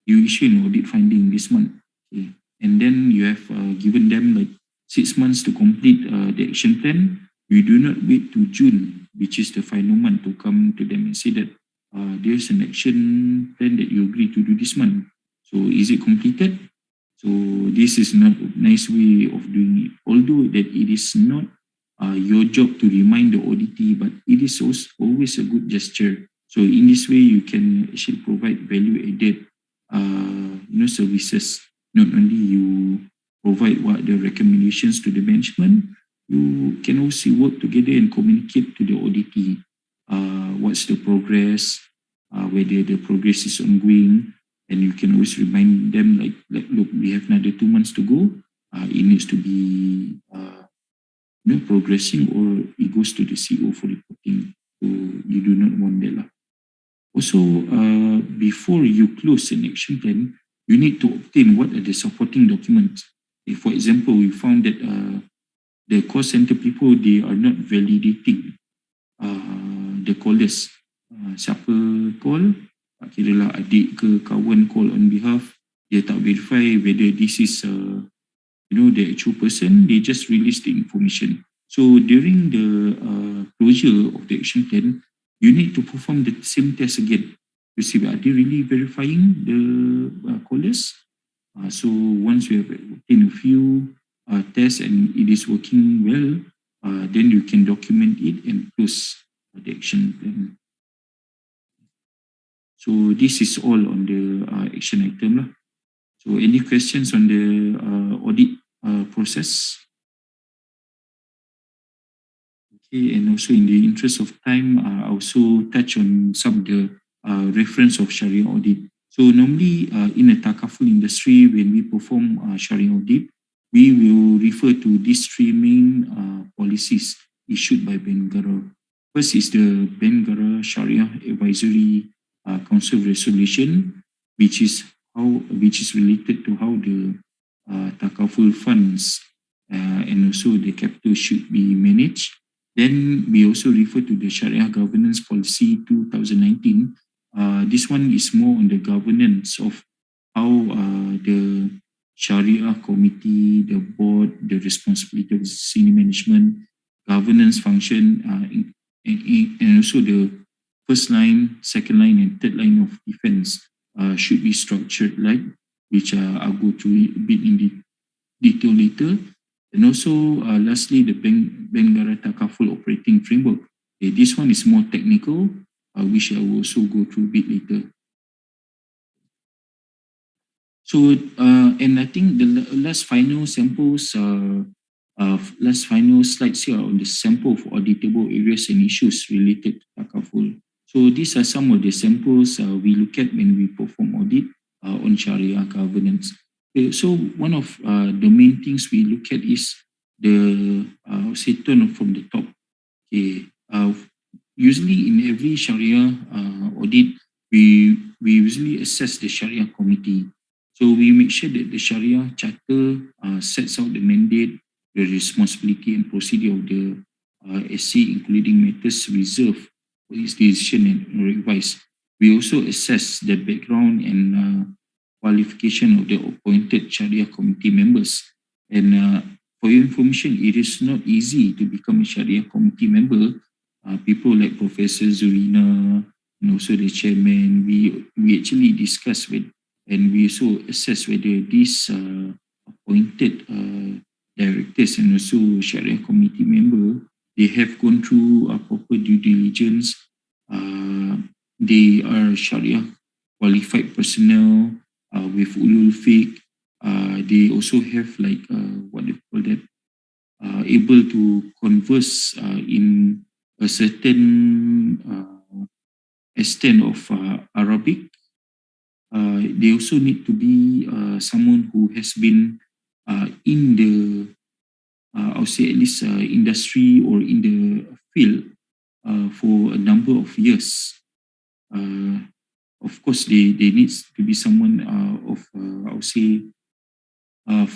B: you issue an audit finding this month, and then you have given them like 6 months to complete the action plan. We do not wait to June, which is the final month, to come to them and say that there's an action plan that you agree to do this month. So is it completed? So this is not a nice way of doing it. Although that it is not your job to remind the auditee, but it is also always a good gesture. So in this way, you can actually provide value-added, services. Not only you provide what the recommendations to the management, you can also work together and communicate to the auditee. What's the progress? Whether the progress is ongoing, and you can always remind them like look, we have another 2 months to go. It needs to be progressing, or it goes to the CEO for reporting. So you do not want that lah. Also, before you close an action plan, you need to obtain what are the supporting documents. If, for example, we found that the call center people, they are not validating the callers. Siapa call, kira lah adik ke kawan call on behalf, dia tak verify whether this is the actual person, they just release the information. So during the closure of the action plan, you need to perform the same test again to see are they really verifying the callers. So once you have obtained a few tests and it is working well, then you can document it and close the action plan. So this is all on the action item lah. So any questions on the audit process? Okay, and also in the interest of time, I also touch on some of the reference of Shariah audit. So normally in the Takaful industry, when we perform Shariah audit, we will refer to these three main policies issued by Bengara. First is the Bengara Shariah Advisory Council Resolution, which is related to how the Takaful funds and also the capital should be managed. Then we also refer to the Shariah Governance Policy 2019. This one is more on the governance of how the Shariah Committee, the board, the responsibility of senior management, governance function, and also the first line, second line, and third line of defense should be structured like, which I'll go through a bit in detail later. And also, lastly, the Bengara Takaful operating framework. Okay, this one is more technical, which I will also go through a bit later. So, and I think the last final samples, last final slides here on the sample of auditable areas and issues related to Takaful. So these are some of the samples we look at when we perform audit on Shariah governance. Okay, so one of the main things we look at is the turn from the top. Okay, usually in every Shariah audit, we usually assess the Shariah committee. So we make sure that the Shariah charter sets out the mandate, the responsibility and procedure of the SC, including matters reserved for its decision and advice. We also assess the background and qualification of the appointed Shariah committee members. And for your information, it is not easy to become a Shariah committee member. People like Professor Zurina and also the chairman, we actually discuss with, and we also assess whether these appointed directors and also Shariah committee member, they have gone through a proper due diligence. They are Shariah qualified personnel with ulul fiqh. They also have like what they call that, able to converse in a certain extent of Arabic. They also need to be someone who has been in the, I would say at least industry or in the field for a number of years. Of course, they need to be someone of, I would say, good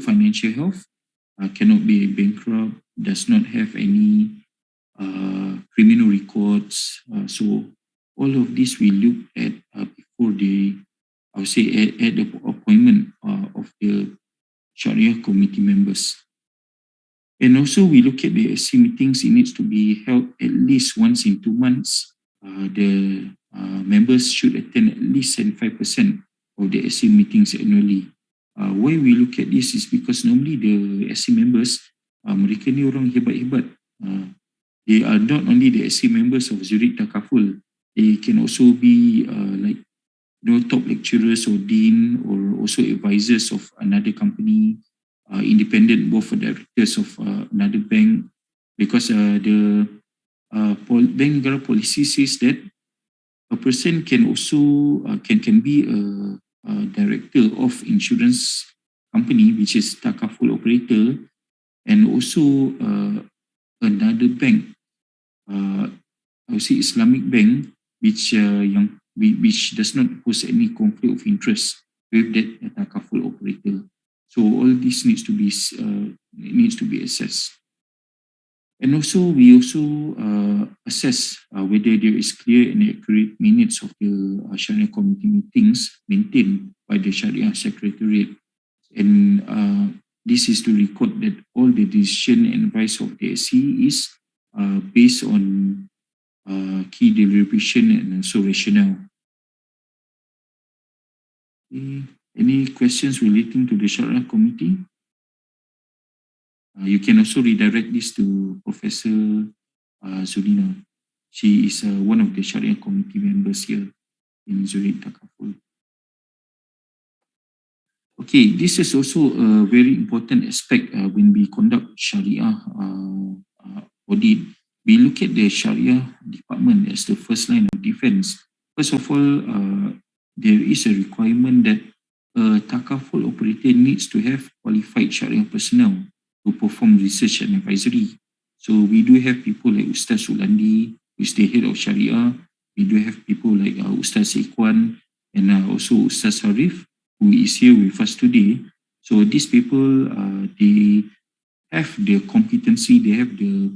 B: financial health, cannot be bankrupt, does not have any criminal records. So all of this we look at before the, I would say, at the appointment of the Shariah committee members. And also we look at the SC meetings, it needs to be held at least once in 2 months. The members should attend at least 75% of the SC meetings annually. Why we look at this is because normally the SC members, mereka ni orang hebat-hebat. They are not only the SC members of Zurich Takaful, they can also be like top lecturers or dean or also advisors of another company, independent board of directors of another bank, because the bank negara policy says that a person can also can be a director of insurance company, which is Takaful operator, and also another bank, I would say Islamic bank, which which does not pose any conflict of interest with that Takaful operator. So all this needs to be assessed. And also we also assess whether there is clear and accurate minutes of the Shariah committee meetings maintained by the Shariah Secretariat. And this is to record that all the decision and advice of the SC is based on key deliberation and also rationale. Any questions relating to the Shariah committee? You can also redirect this to Professor Zulina. She is one of the Shariah committee members here in Zurich Takaful. Okay, this is also a very important aspect when we conduct Shariah audit. We look at the Shariah department as the first line of defense. First of all, there is a requirement that a Takaful operator needs to have qualified Shariah personnel to perform research and advisory. So we do have people like Ustaz Sulandi, who is the head of Shariah. We do have people like Ustaz Ikhwan and also Ustaz Harif, who is here with us today. So these people, they have the competency, they have the,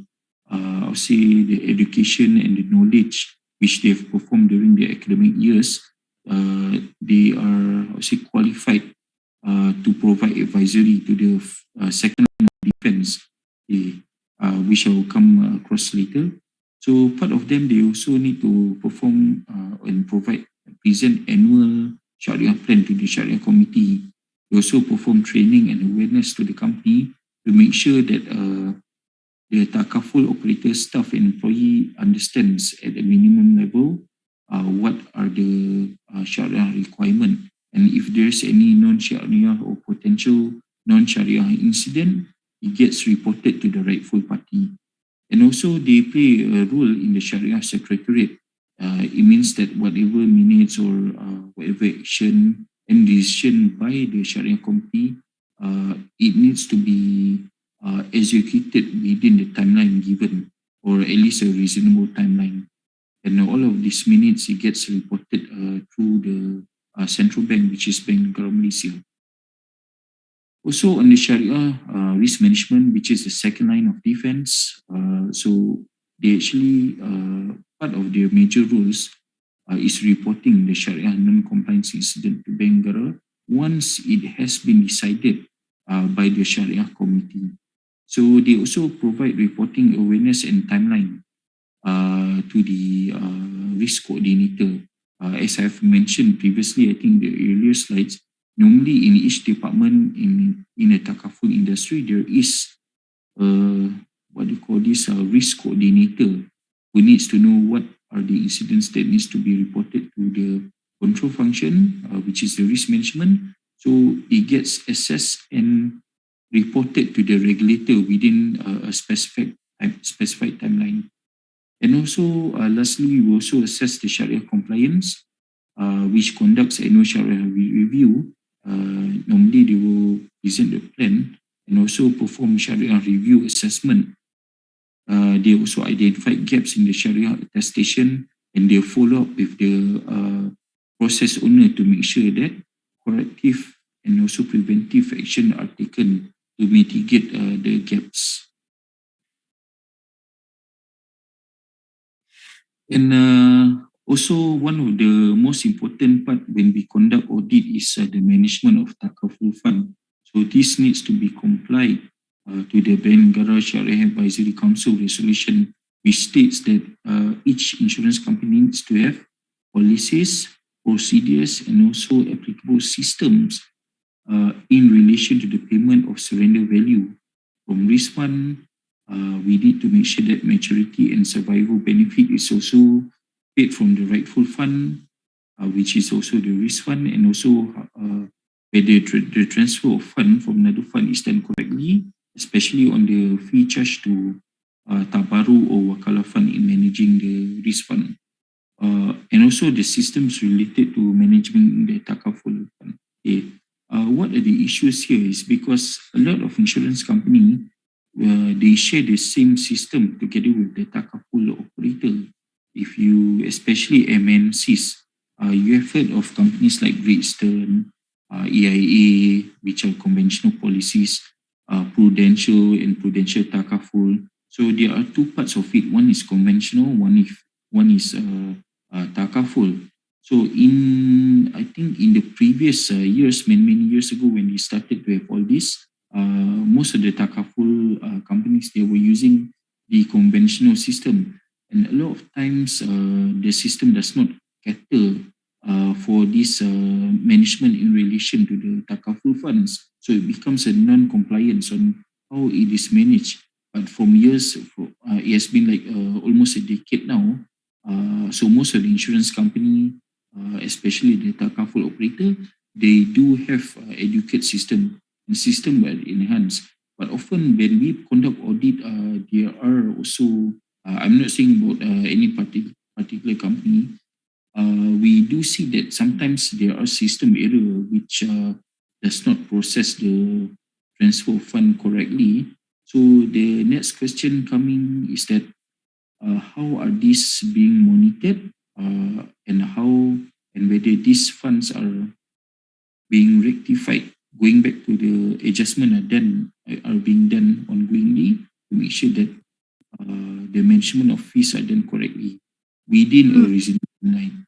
B: I would say, the education and the knowledge which they have performed during the academic years. They are, I would say, qualified to provide advisory to the second line of defense, which I will come across later. So part of them, they also need to perform and present annual Shariah plan to the Shariah committee. They also perform training and awareness to the company to make sure that the Takaful operator staff and employee understands at a minimum level what are the Shariah requirement, and if there's any non-Shariah or potential non-Shariah incident, it gets reported to the rightful party. And also they play a role in the Shariah Secretariat. It means that whatever minutes or whatever action and decision by the Shariah committee, it needs to be executed within the timeline given, or at least a reasonable timeline. And all of these minutes, it gets reported through the central bank, which is Bank Negara Malaysia. Also on the Shariah risk management, which is the second line of defense. So they actually, part of their major rules is reporting the Shariah non-compliance incident to Bank Negara once it has been decided by the Shariah committee. So they also provide reporting awareness and timeline to the risk coordinator. As I've mentioned previously, I think the earlier slides, normally in each department in a Takaful industry, there is what do you call this, a risk coordinator who needs to know what are the incidents that needs to be reported to the control function, which is the risk management. So it gets assessed and reported to the regulator within a specified timeline. And also, lastly, we also assess the Shariah compliance, which conducts annual Shariah review. Normally, they will present the plan and also perform Shariah review assessment. They also identify gaps in the Shariah attestation, and they follow up with the process owner to make sure that corrective and also preventive action are taken to mitigate the gaps. And also one of the most important part when we conduct audit is the management of Takaful fund. So this needs to be complied to the Bangara Shariah Advisory Council resolution, which states that each insurance company needs to have policies, procedures, and also applicable systems in relation to the payment of surrender value from risk fund. We need to make sure that maturity and survival benefit is also paid from the rightful fund, which is also the risk fund, and also whether the transfer of fund from another fund is done correctly, especially on the fee charge to Tabaru or Wakala fund in managing the risk fund. And also the systems related to management the Takaful fund. Okay. What are the issues here is because a lot of insurance company, they share the same system together with the Takaful operator. If you, especially MNCs, you have heard of companies like Great Eastern, EIA, which are conventional policies, Prudential and Prudential Takaful. So there are two parts of it. One is conventional, one is Takaful. So I think in the previous years, many years ago, when we started to have all this, most of the Takaful companies, they were using the conventional system. And a lot of times, the system does not cater for this management in relation to the Takaful funds. So it becomes a non-compliance on how it is managed. But from years, it has been like almost a decade now. So most of the insurance company, especially the Takaful operator, they do have educate system and system well enhanced. But often when we conduct audit, there are also, I'm not saying about any particular company, we do see that sometimes there are system error which does not process the transfer of fund correctly. So the next question coming is that how are these being monitored and whether these funds are being rectified, going back to the adjustment are being done ongoingly to make sure that the management of fees are done correctly within a reasonable line.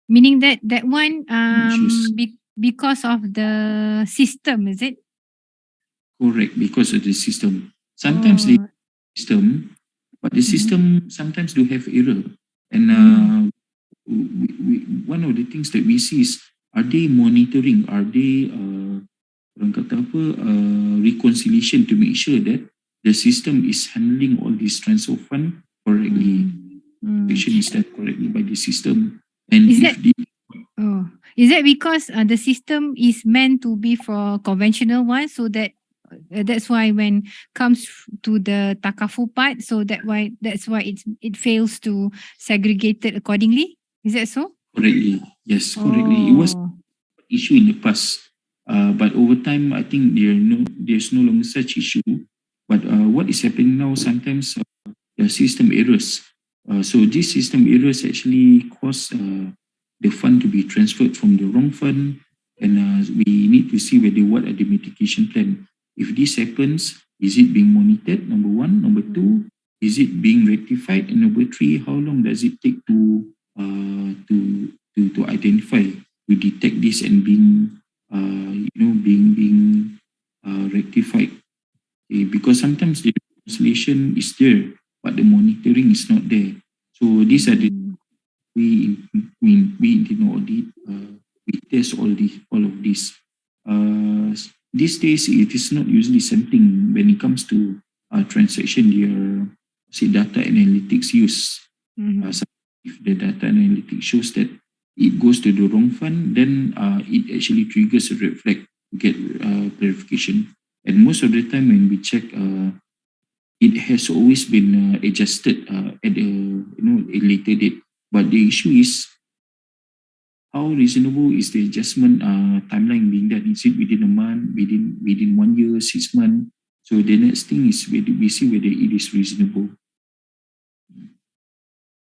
A: Meaning that one
B: Issues.
A: because of the system, is it?
B: Correct, because of the system. Sometimes the system, but the system sometimes do have error. And one of the things that we see is, are they monitoring? Are they orang kata apa, reconciliation to make sure that the system is handling all these transfer fund correctly? Is done correctly by the system. And
A: Is
B: if
A: is that because the system is meant to be for conventional ones, so that that's why when comes to the Takaful part, so that's why it fails to segregate it accordingly? Is that so?
B: Correctly, yes, correctly. It was an issue in the past, but over time, I think there's no longer such issue. But what is happening now? Sometimes there are system errors. So these system errors actually cause the fund to be transferred from the wrong fund, and we need to see what are the mitigation plan. If this happens, is it being monitored? Number one. Number two, is it being rectified? And number three, how long does it take to identify, to detect this and being rectified? Okay, because sometimes the translation is there, but the monitoring is not there. So these are the we in audit, we test all of this. These days it is not usually something when it comes to transaction. There say data analytics use. If the data analytics shows that it goes to the wrong fund, then it actually triggers a red flag to get clarification. And most of the time when we check, it has always been adjusted at a later date. But the issue is, how reasonable is the adjustment timeline being done? Is it within a month, within 1 year, 6 months? So the next thing is whether we see whether it is reasonable.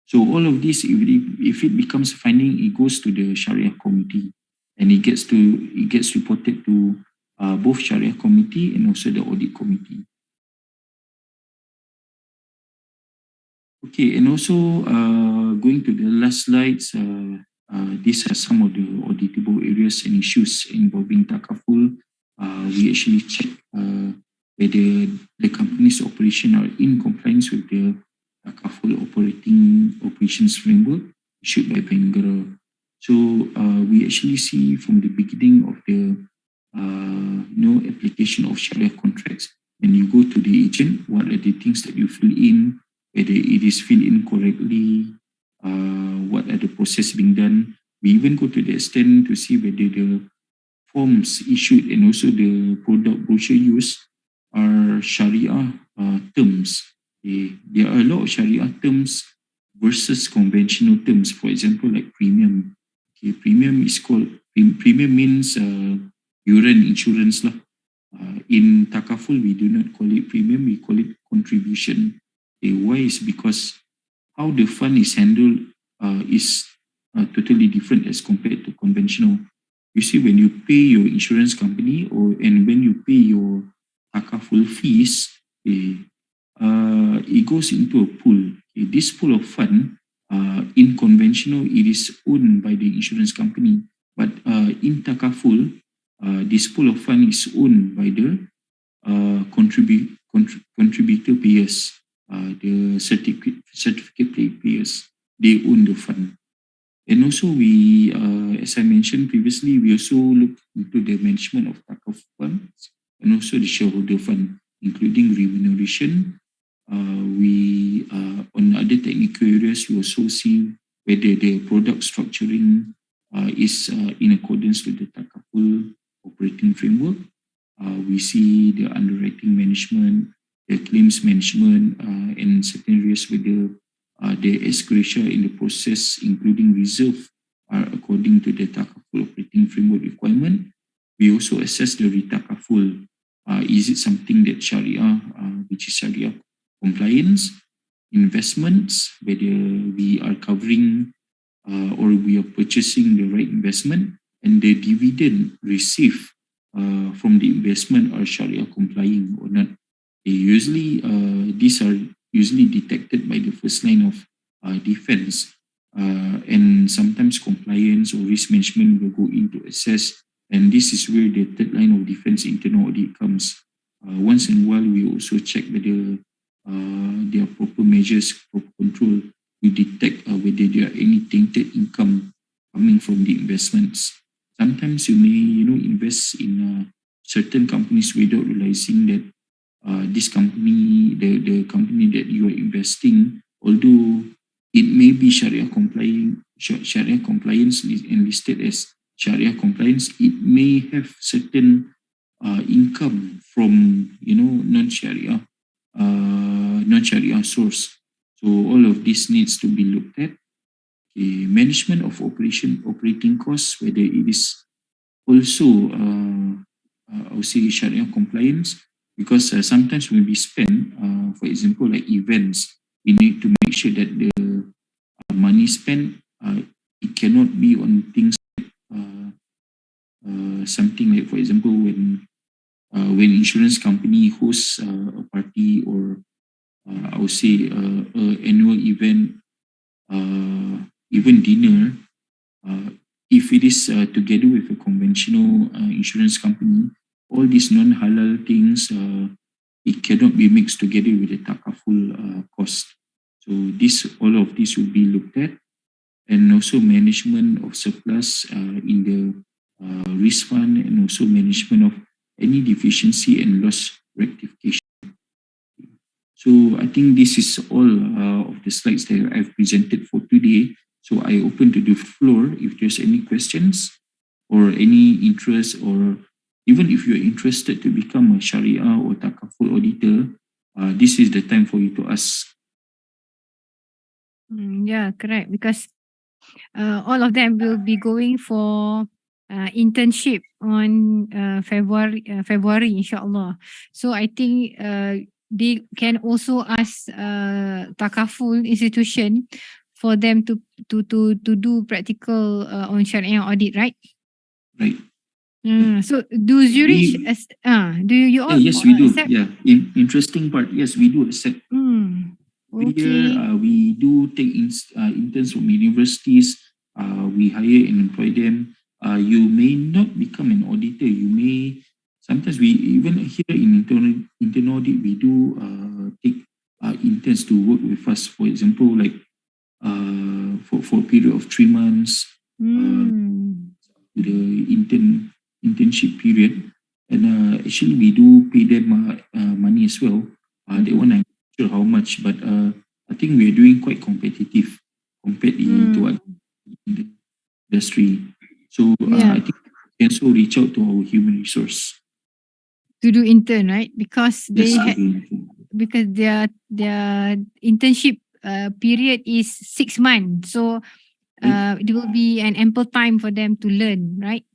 B: So all of this, if it becomes a finding, it goes to the Shariah committee, and it gets reported to both Shariah committee and also the audit committee. Okay, and also going to the last slides, these are some of the auditable areas and issues involving Takaful. We actually check whether the company's operation are in compliance with the Takaful operations framework issued by Bangara. So we actually see from the beginning of the application of Shariah contracts, when you go to the agent, what are the things that you fill in, whether it is filled in correctly, what are the process being done. We even go to the extent to see whether the forms issued and also the product brochure used are Shariah terms. There are a lot of Shariah terms versus conventional terms. For example, like premium. Premium is called, premium means urine insurance lah. In Takaful, we do not call it premium, we call it contribution. Why is because how the fund is handled is totally different as compared to conventional. You see, when you pay your insurance company and when you pay your Takaful fees, it goes into a pool. This pool of fund, in conventional, it is owned by the insurance company. But in Takaful, this pool of fund is owned by the contributor payers, the certificate payers. They own the fund. And also we, as I mentioned previously, we also look into the management of Takaful funds and also the shareholder fund, including remuneration. We on other technical areas, we also see whether the product structuring is in accordance with the Takaful operating framework. We see the underwriting management, the claims management, and certain areas whether the escalation in the process, including reserve, are according to the Takaful operating framework requirement. We also assess the Takaful. Is it something that Shariah, which is Shariah compliance, investments, whether we are covering or we are purchasing the right investment, and the dividend received from the investment are Shariah complying or not. These are usually detected by the first line of defense, and sometimes compliance or risk management will go in to assess, and this is where the third line of defense, internal audit, comes. Once in a while, we also check whether there are proper measures, proper control. We detect whether there are any tainted income coming from the investments. Sometimes you may, invest in certain companies without realizing that this company, the company that you are investing, although it may be Shariah compliance and listed as Shariah compliance, it may have certain income from non-Shariah source. So all of this needs to be looked at. Management of operating costs, whether it is also I would say Shariah compliance, because sometimes when we spend, for example, like events, we need to make sure that the money spent, it cannot be on things like something like, for example, when insurance company hosts a party or I would say annual event, even dinner, if it is together with a conventional insurance company, all these non-halal things, it cannot be mixed together with the Takaful cost. So all of this will be looked at, and also management of surplus in the risk fund, and also management of any deficiency and loss rectification. So I think this is all of the slides that I've presented for today. So I open to the floor if there's any questions or any interest, or even if you're interested to become a Shariah or Takaful auditor, this is the time for you to ask.
A: Yeah, correct. Because all of them will be going for internship on February, inshallah. So I think they can also ask Takaful institution for them to do practical on Shariah audit, right?
B: Right.
A: So do Zurich do you all
B: yes, we do.
A: accept?
B: Yeah, interesting part. Yes, we do accept.
A: Okay.
B: Here, we do take interns from universities. We hire and employ them. You may not become an auditor. You may sometimes we even here in internal audit we do take interns to work with us. For example, like for a period of 3 months, the internship period, and actually we do pay them money as well. That one I'm not sure how much, but I think we're doing quite competitive compared to other in the industry. So I think we can also reach out to our human resource
A: to do intern, right? Because they
B: yes,
A: because their internship period is 6 months, so it will be an ample time for them to learn, right?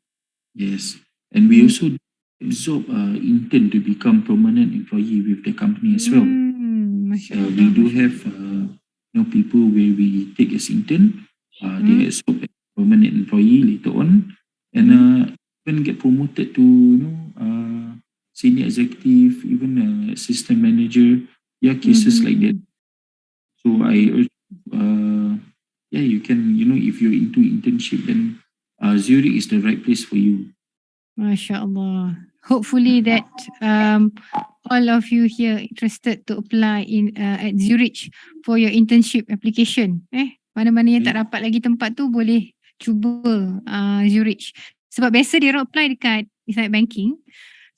B: yes, and we also absorb intern to become permanent employee with the company as well. We do have people where we take as intern, they absorb as permanent employee later on, and even get promoted to senior executive, even assistant manager. Yeah, cases like that. So I urge, you can, if you're into internship, then Zurich is the right place for you.
A: MashaAllah. Hopefully that all of you here interested to apply in at Zurich for your internship application. Mana-mana yang tak dapat lagi tempat tu boleh cuba Zurich. Sebab biasa dia orang apply dekat Islamic banking.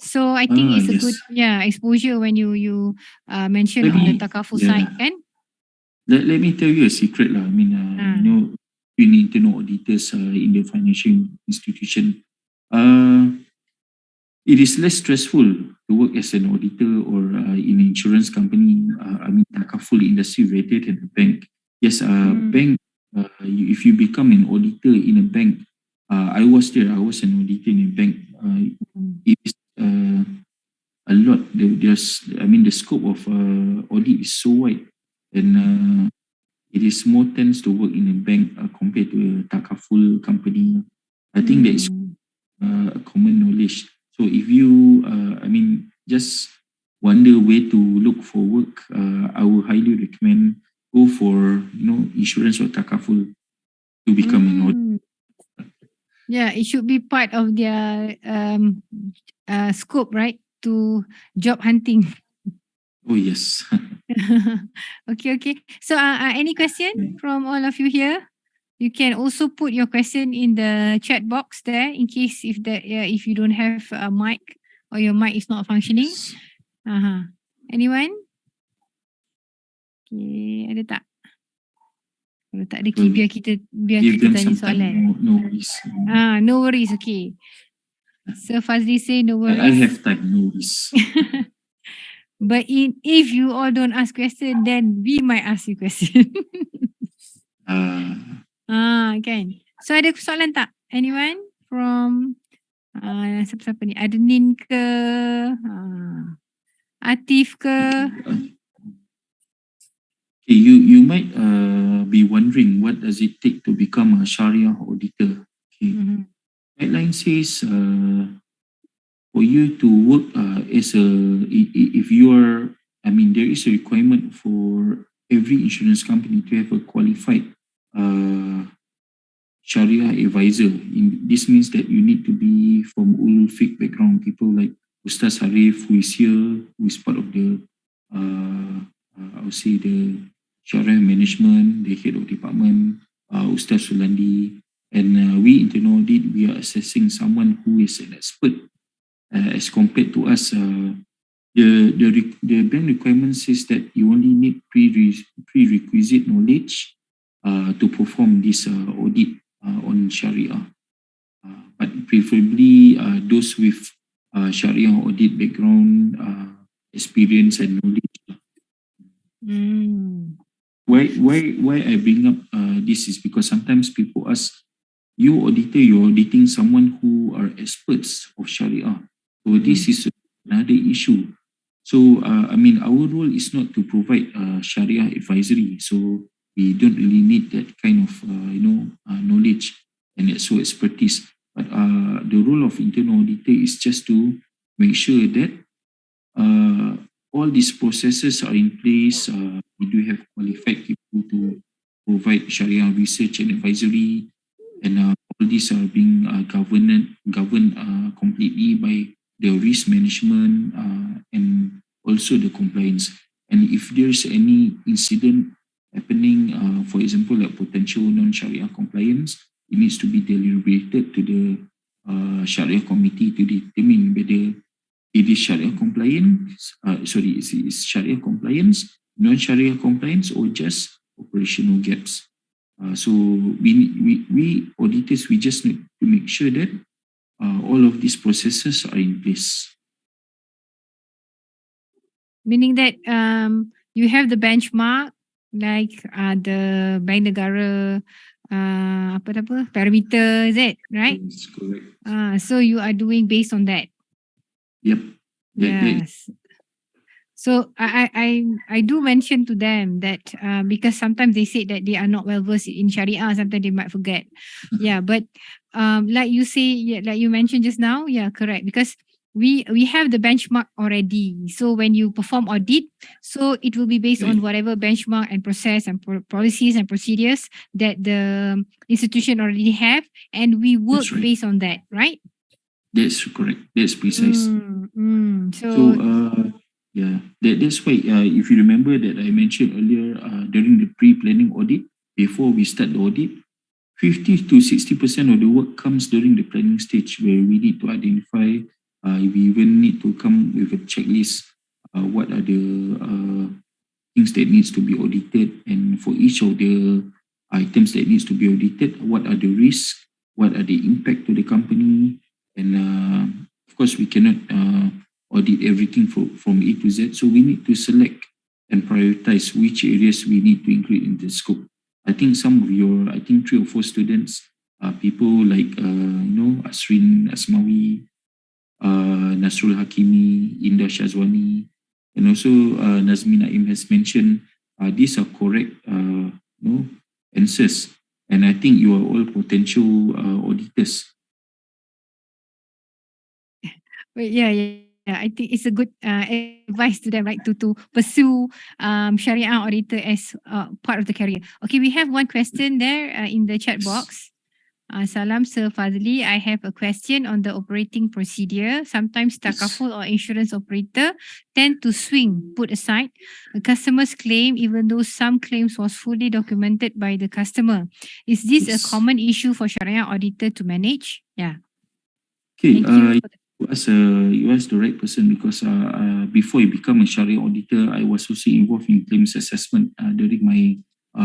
A: So I think it's a good exposure when you mention on the Takaful side, kan?
B: Let me tell you a secret lah. I mean, you need to know auditors in the financial institution. It is less stressful to work as an auditor or in an insurance company. I mean, Takaful industry rated in a bank. Yes, bank. If you become an auditor in a bank, I was there. I was an auditor in a bank. It is a lot. The scope of audit is so wide, and it is more tense to work in a bank compared to a Takaful company. I think that is a common knowledge. So if you, just wonder where to look for work, I would highly recommend go for insurance or Takaful to become an auditor.
A: Yeah, it should be part of their scope, right? To job hunting.
B: Oh yes.
A: Okay. So any question from all of you here? You can also put your question in the chat box there in case if you don't have a mic or your mic is not functioning. Anyone? Okay, ada tak? Kalau tak ada, biar kita tanya soalan.
B: No worries.
A: No worries, okay. So Fazli say no worries.
B: I have time, no worries.
A: But if you all don't ask question, then we might ask you question. Kan. So ada soalan tak? Anyone from siapa ni? Adnin ke? Atif ke?
B: Okay, you might be wondering what does it take to become a Shariah auditor. Okay. Guideline says for you to work as if you are, there is a requirement for every insurance company to have a qualified Sharia advisor. This means that you need to be from ulul fiqh background, people like Ustaz Harif, who is here, who is part of the I would say the Sharia management, the head of department, Ustaz Sulandi, and we internal audit, we are assessing someone who is an expert as compared to us. The bank requirement says that you only need prerequisite knowledge to perform this audit on Sharia, but preferably those with Sharia audit background, experience and knowledge. Why I bring up this is because sometimes people ask, you auditor, you're auditing someone who are experts of Sharia. So this is another issue. So our role is not to provide Sharia advisory. So we don't really need that kind of knowledge and so expertise. But the role of internal auditor is just to make sure that all these processes are in place. We do have qualified people to provide Sharia research and advisory, and all these are being governed completely by the risk management, and also the compliance. And if there's any incident happening, for example, like potential non-Sharia compliance, it needs to be deliberated to the Sharia committee to determine whether it is Sharia compliance, is Sharia compliance, non-Sharia compliance, or just operational gaps. So we auditors, we just need to make sure that all of these processes are in place.
A: Meaning that you have the benchmark like the Bank Negara apa parameter, is it right?
B: That's correct.
A: So you are doing based on that.
B: Yep.
A: Yes. So I do mention to them that because sometimes they say that they are not well versed in Sharia, sometimes they might forget. Yeah, but like you say, like you mentioned just now, yeah, correct. Because we have the benchmark already. So when you perform audit, so it will be based on whatever benchmark and process and policies and procedures that the institution already have, and we work based on that, right?
B: That's correct. That's precise.
A: So
B: yeah, that's why if you remember that I mentioned earlier during the pre-planning audit, before we start the audit, 50 to 60% of the work comes during the planning stage, where we need to identify, we even need to come with a checklist, what are the things that needs to be audited, and for each of the items that needs to be audited, what are the risks, what are the impact to the company, and of course we cannot audit everything from A to Z, so we need to select and prioritize which areas we need to include in the scope. I think some of your, I think 3 or 4 students, people like Asrin Asmawi, Nasrul Hakimi, Indah Shazwani, and also Nazmi Naim has mentioned, these are correct answers, and I think you are all potential auditors.
A: Yeah. I think it's a good advice to them, right, to pursue Sharia auditor as part of the career. Okay, we have one question there in the chat box. Salam Sir Fazli, I have a question on the operating procedure. Sometimes Takaful or insurance operator tend to swing, put aside a customer's claim even though some claims was fully documented by the customer. Is this a common issue for Sharia auditor to manage? Yeah.
B: Okay, you asked the right person, because before I become a Sharia auditor, I was also involved in claims assessment during my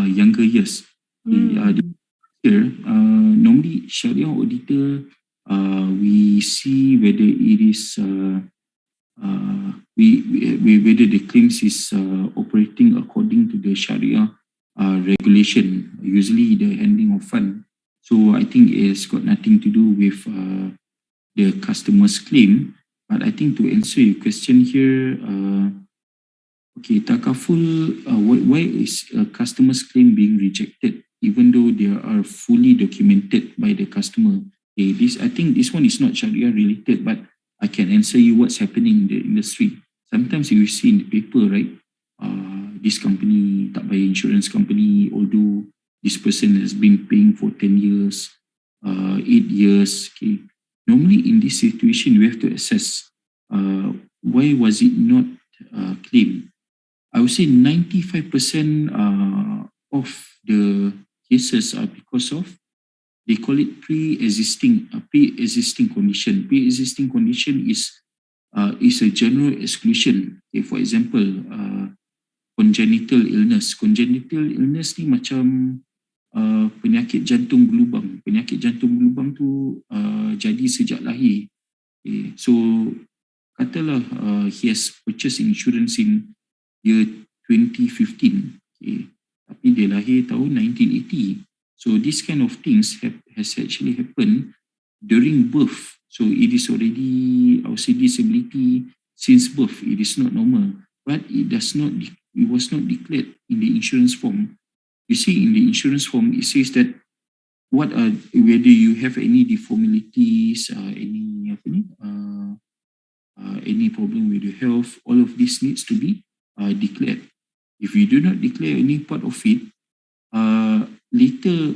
B: younger years. Here, normally Sharia auditor, we see whether it is whether the claims is operating according to the Sharia regulation, usually the handling of fund. So I think it's got nothing to do with the customer's claim. But I think to answer your question here, okay, Takaful, why is a customer's claim being rejected even though they are fully documented by the customer? Okay, I think this one is not Sharia related, but I can answer you what's happening in the industry. Sometimes you see in the paper, right? This company, tak bayar insurance company, although this person has been paying for 10 years, 8 years. Okay. Normally in this situation, we have to assess why was it not claimed. I would say 95% of the cases are because of, they call it pre-existing condition. Pre-existing condition is a general exclusion. Okay, for example, congenital illness. Congenital illness ni macam penyakit jantung berlubang. Penyakit jantung berlubang tu jadi sejak lahir. Okay, so katalah he has purchased insurance in year 2015, okay, tapi dia lahir tahun 1980. So this kind of things has actually happened during birth. So it is already, I would say, disability since birth. It is not normal, but it was not declared in the insurance form. You see, in the insurance form, it says that whether you have any deformities, any problem with your health, all of this needs to be declared. If you do not declare any part of it, later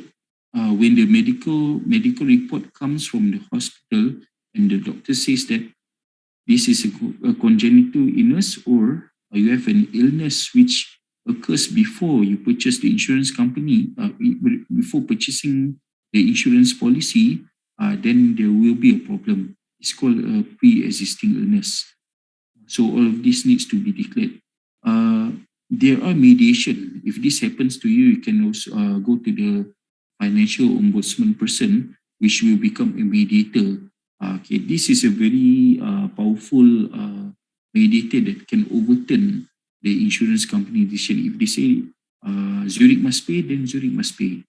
B: when the medical report comes from the hospital and the doctor says that this is a congenital illness, or you have an illness which occurs before you purchase the insurance company, before purchasing the insurance policy, then there will be a problem. It's called a pre-existing illness. So all of this needs to be declared. There are mediation. If this happens to you, you can also go to the financial ombudsman person, which will become a mediator. Okay, this is a very powerful mediator that can overturn the insurance company decision. If they say Zurich must pay, then Zurich must pay.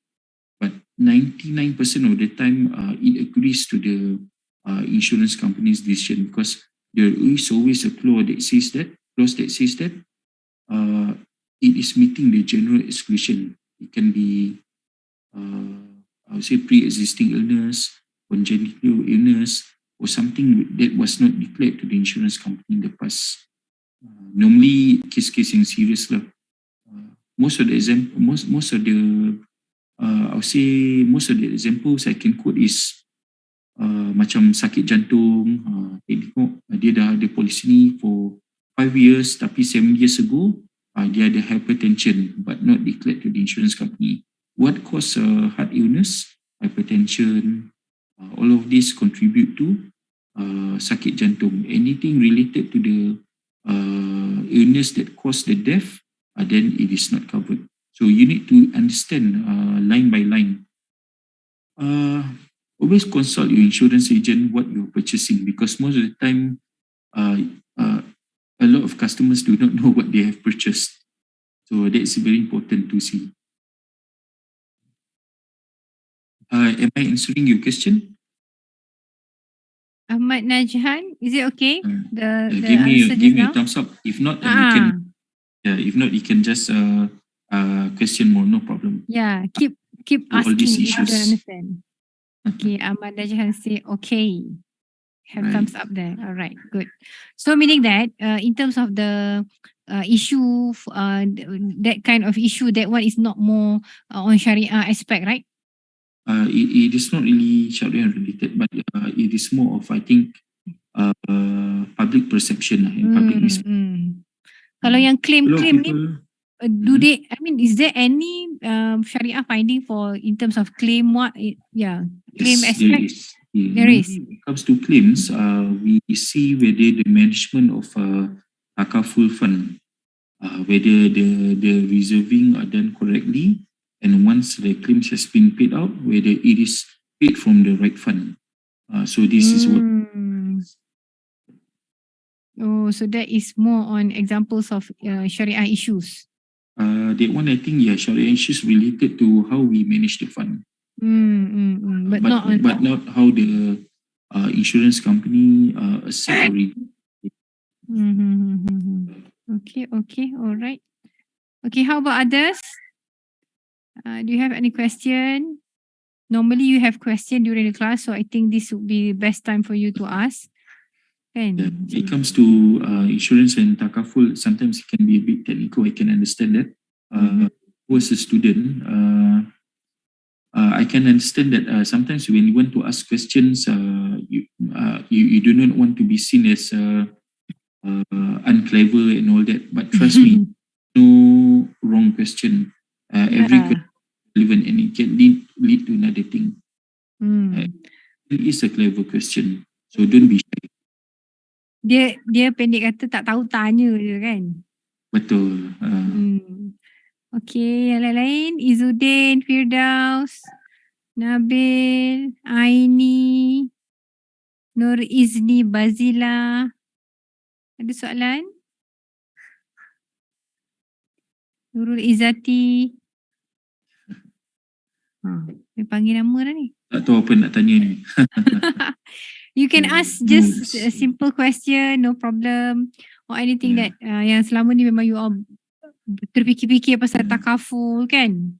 B: But 99% of the time, it agrees to the insurance company's decision, because there is always a clause that says that it is meeting the general exclusion. It can be, I would say, pre-existing illness, congenital illness, or something that was not declared to the insurance company in the past. Normally, case yang serious lah. Most of the examples I can quote is macam sakit jantung, dia dah ada polisi ni for 5 years, tapi 7 years ago dia ada hypertension but not declared to the insurance company. What cause heart illness? Hypertension. All of this contribute to sakit jantung. Anything related to the illness that caused the death, then it is not covered. So you need to understand line by line. Always consult your insurance agent what you're purchasing, because most of the time a lot of customers do not know what they have purchased. So that's very important to see. Am I answering your question?
A: Ahmad Najhan, is it okay?
B: Give me a thumbs up. If not, then you can. Yeah, if not, you can just question more. No problem.
A: Yeah, keep asking.
B: All these
A: if you
B: issues.
A: don't understand. Okay, Ahmad Najhan say okay. Have
B: Right.
A: thumbs up there. All right, good. So meaning that in terms of the issue, that kind of issue, that one is not more on Shariah aspect, right?
B: It is not really Sharia related, but it is more of, I think, public perception and public misperception.
A: Kalau yang
B: A lot of
A: claim ni,
B: people,
A: do they? I mean, is there any Shariah finding for in terms of claim? Claim
B: yes,
A: aspect?
B: there is. When it comes to claims, we see whether the management of Takaful fund, whether the reserving are done correctly, and once the claims has been paid out, whether it is paid from the right fund. So this is what.
A: Oh, so that is more on examples of Shariah issues.
B: That one, I think, Sharia issues related to how we manage the fund.
A: But
B: not how the insurance company accept or read.
A: Okay, all right. Okay, how about others? Do you have any question? Normally you have question during the class, so I think this would be the best time for you to ask.
B: Yeah, it comes to insurance and Takaful, sometimes it can be a bit technical. I can understand that. As a student, I can understand that sometimes when you want to ask questions, you do not want to be seen as unclever and all that. But trust me, no wrong question. Every question is relevant, and it can lead to another thing. It is a clever question, so don't be shy.
A: Dia pendek kata tak tahu tanya je kan.
B: Betul.
A: Okay, yang lain Izzuddin, Firdaus, Nabil, Aini, Nur Izni, Bazila. Ada soalan? Nurul Izzati. Dia panggil nama dah ni.
B: Tak tahu apa nak tanya ni.
A: You can ask just a simple question, no problem. Or anything that yang selama ni memang you all terfikir-fikir pasal Takaful kan?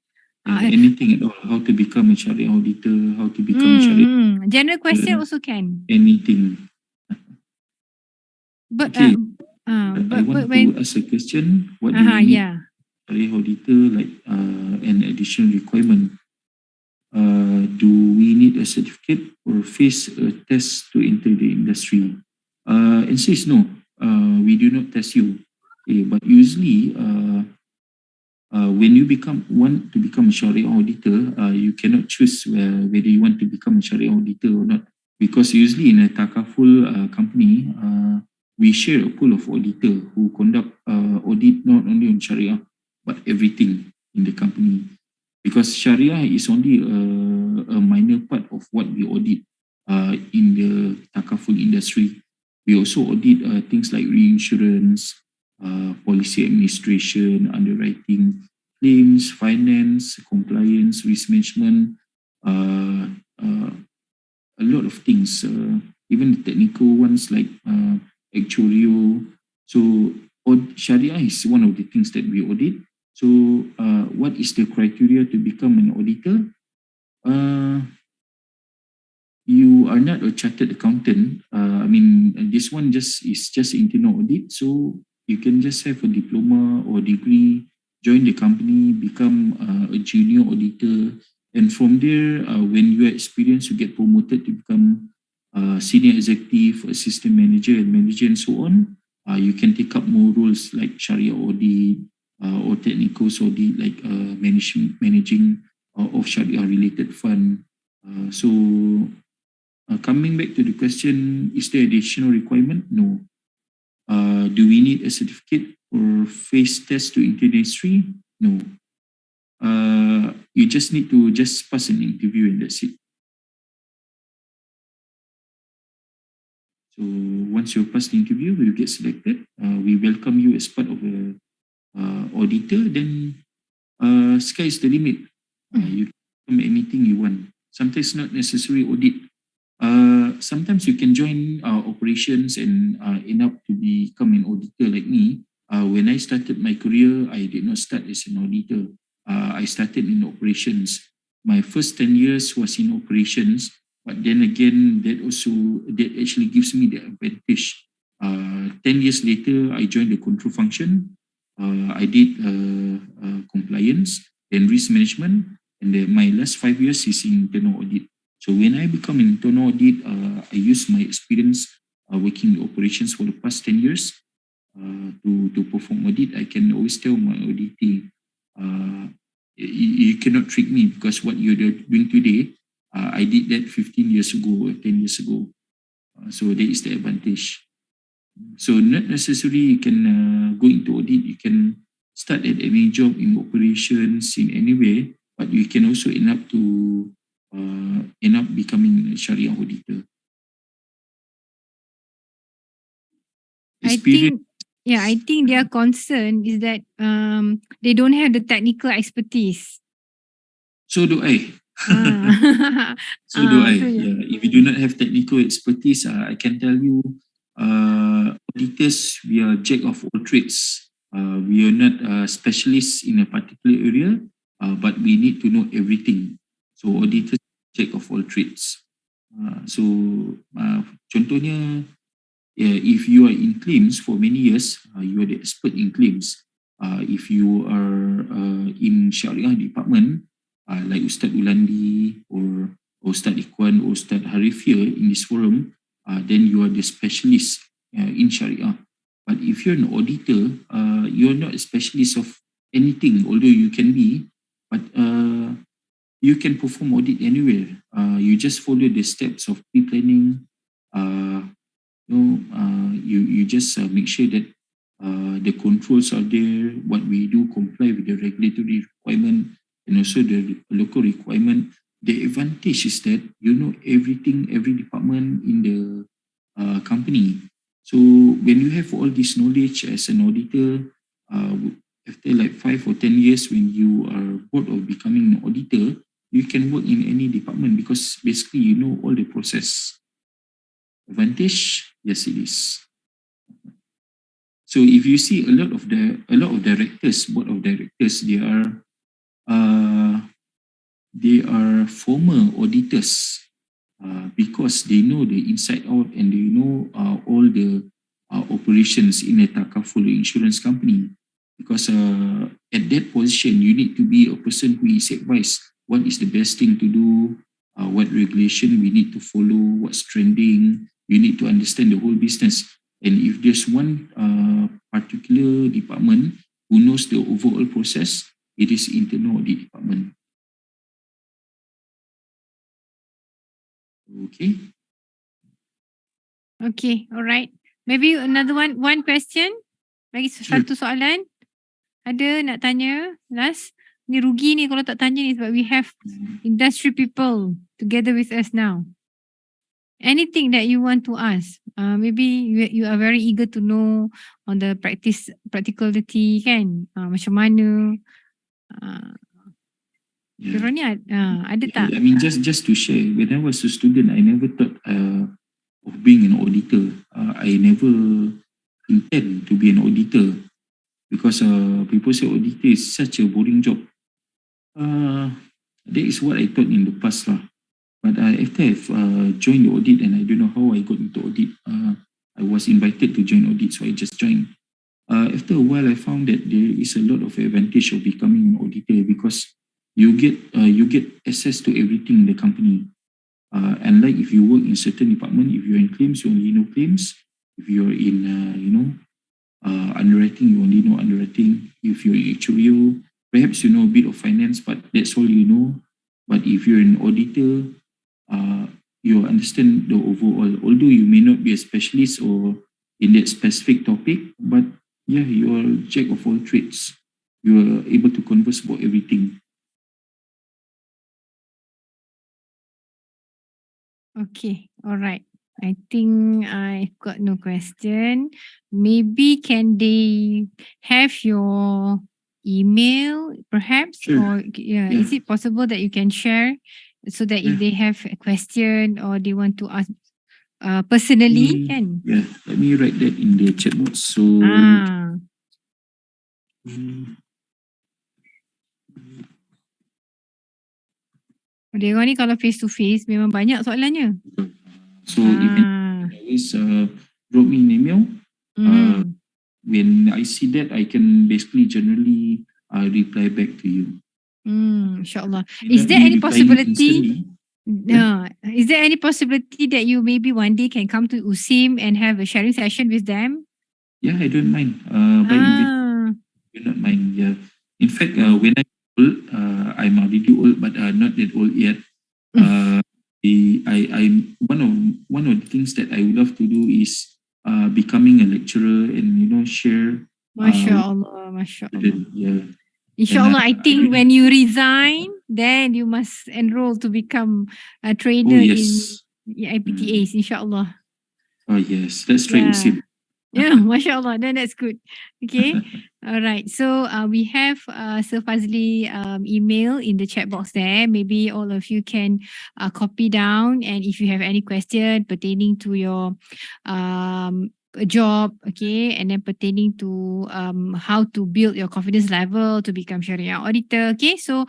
B: Anything at all. How to become a Shariah auditor, how to become a Shariah.
A: General question also can.
B: Anything.
A: But
B: okay. I want to ask a question. What do you need Shariah auditor, like an additional requirement? Do we need a certificate or face a test to enter the industry? Answer is no. We do not test you. Okay, but usually, when you want to become a Shariah auditor, you cannot choose whether you want to become a Shariah auditor or not. Because usually in a Takaful company, we share a pool of auditor who conduct audit not only on Shariah, but everything in the company. Because Shariah is only a minor part of what we audit in the Takaful industry. We also audit things like reinsurance, policy administration, underwriting, claims, finance, compliance, risk management, uh, uh, a lot of things, even the technical ones like actuarial. So Sharia is one of the things that we audit. So what is the criteria to become an auditor? You are not a chartered accountant. This one is just internal audit. So you can just have a diploma or degree, join the company, become a junior auditor, and from there, when you are experienced, you get promoted to become senior executive, assistant manager, and manager, and so on. You can take up more roles like Sharia audit or technical audit, like managing of Sharia related fund. Coming back to the question, is there additional requirement? No. Do we need a certificate or face test to enter the industry? No. You just need to just pass an interview and that's it. So once you pass the interview, you get selected. We welcome you as part of the auditor. Then sky is the limit. You can do anything you want. Sometimes not necessarily audit. Sometimes you can join operations and end up to become an auditor like me. When I started my career, I did not start as an auditor. I started in operations. My first 10 years was in operations, but then again, that actually gives me the advantage. 10 years later, I joined the control function. I did compliance, then risk management, and then my last 5 years is in internal audit. So when I become an internal audit, I use my experience working in operations for the past 10 years to perform audit. I can always tell my auditee, you cannot trick me because what you're doing today, I did that 15 years ago or 10 years ago. So that is the advantage. So not necessarily you can go into audit, you can start at any job in operations in any way, but you can also end up becoming a Sharia auditor.
A: I think their concern is that they don't have the technical expertise.
B: So do I. So do I. Yeah. If you do not have technical expertise, I can tell you, auditors, we are jack of all trades. We are not specialists in a particular area, but we need to know everything. So auditors, jack of all trades. Contohnya, if you are in claims for many years, you are the expert in claims. If you are in Shariah department, like Ustaz Ulandi or Ustaz Ikhwan or Ustaz Harif here in this forum, then you are the specialist in Shariah. But if you're an auditor, you're not a specialist of anything, although you can be, but you can perform audit anywhere. You just follow the steps of pre-planning. You just make sure that the controls are there, what we do comply with the regulatory requirement and also the local requirement. The advantage is that you know everything, every department in the company. So when you have all this knowledge as an auditor, after like 5 or 10 years, when you are bored of becoming an auditor, you can work in any department because basically you know all the process. Advantage, yes it is. So if you see a lot of directors, board of directors, they are former auditors because they know the inside out and they know all the operations in a Takaful insurance company. Because at that position, you need to be a person who is advised what is the best thing to do, what regulation we need to follow, what's trending. you need to understand the whole business. And if there's one particular department who knows the overall process, it is internal audit department. Okay.
A: Okay, alright. Maybe another one question. Lagi satu soalan. Ada nak tanya last? Ni rugi ni kalau tak tanya ni sebab we have industry people together with us now. Anything that you want to ask? Maybe you are very eager to know on the practicality kan? Macam mana? Diorang ni ada tak?
B: I mean, just to share, when I was a student, I never thought of being an auditor. I never intend to be an auditor because people say auditor is such a boring job. That is what I thought in the past lah. But after I've joined the audit, and I don't know how I got into audit, I was invited to join audit, so I just joined. After a while, I found that there is a lot of advantage of becoming an auditor because you get access to everything in the company. Unlike if you work in certain department, if you're in claims, you only know claims. If you're in underwriting, you only know underwriting. If you're in actuarial, perhaps you know a bit of finance, but that's all you know. But if you're an auditor, you understand the overall. Although you may not be a specialist or in that specific topic, but yeah, you are a jack of all trades. You are able to converse about everything.
A: Okay, alright. I think I've got no question. Maybe can they have your email perhaps?
B: Sure.
A: Or is it possible that you can share so that if they have a question or they want to ask personally, can?
B: Yeah, let me write that in the chat box. So
A: dia orang ni kalau face to face memang banyak soalannya.
B: So you can always drop me an email. When I see that, I can basically generally reply back to you.
A: InsyaAllah. Is there any possibility? Is there any possibility that you maybe one day can come to USIM and have a sharing session with them?
B: Yeah, I don't mind. I do not mind. Yeah. In fact, when I'm old, I'm already old, but not that old yet. I'm one of the things that I would love to do is becoming a lecturer and share.
A: MashaAllah, MashaAllah.
B: Yeah.
A: InsyaAllah, I think when you resign, then you must enroll to become a trainer in IPTAs, InsyaAllah.
B: Oh yes, let's try USIM.
A: Yeah, MashaAllah, then that's good. Okay. All right. So we have Sir Fazli email in the chat box there. Maybe all of you can copy down, and if you have any question pertaining to your job, okay, and then pertaining to how to build your confidence level to become Shariah auditor, okay, so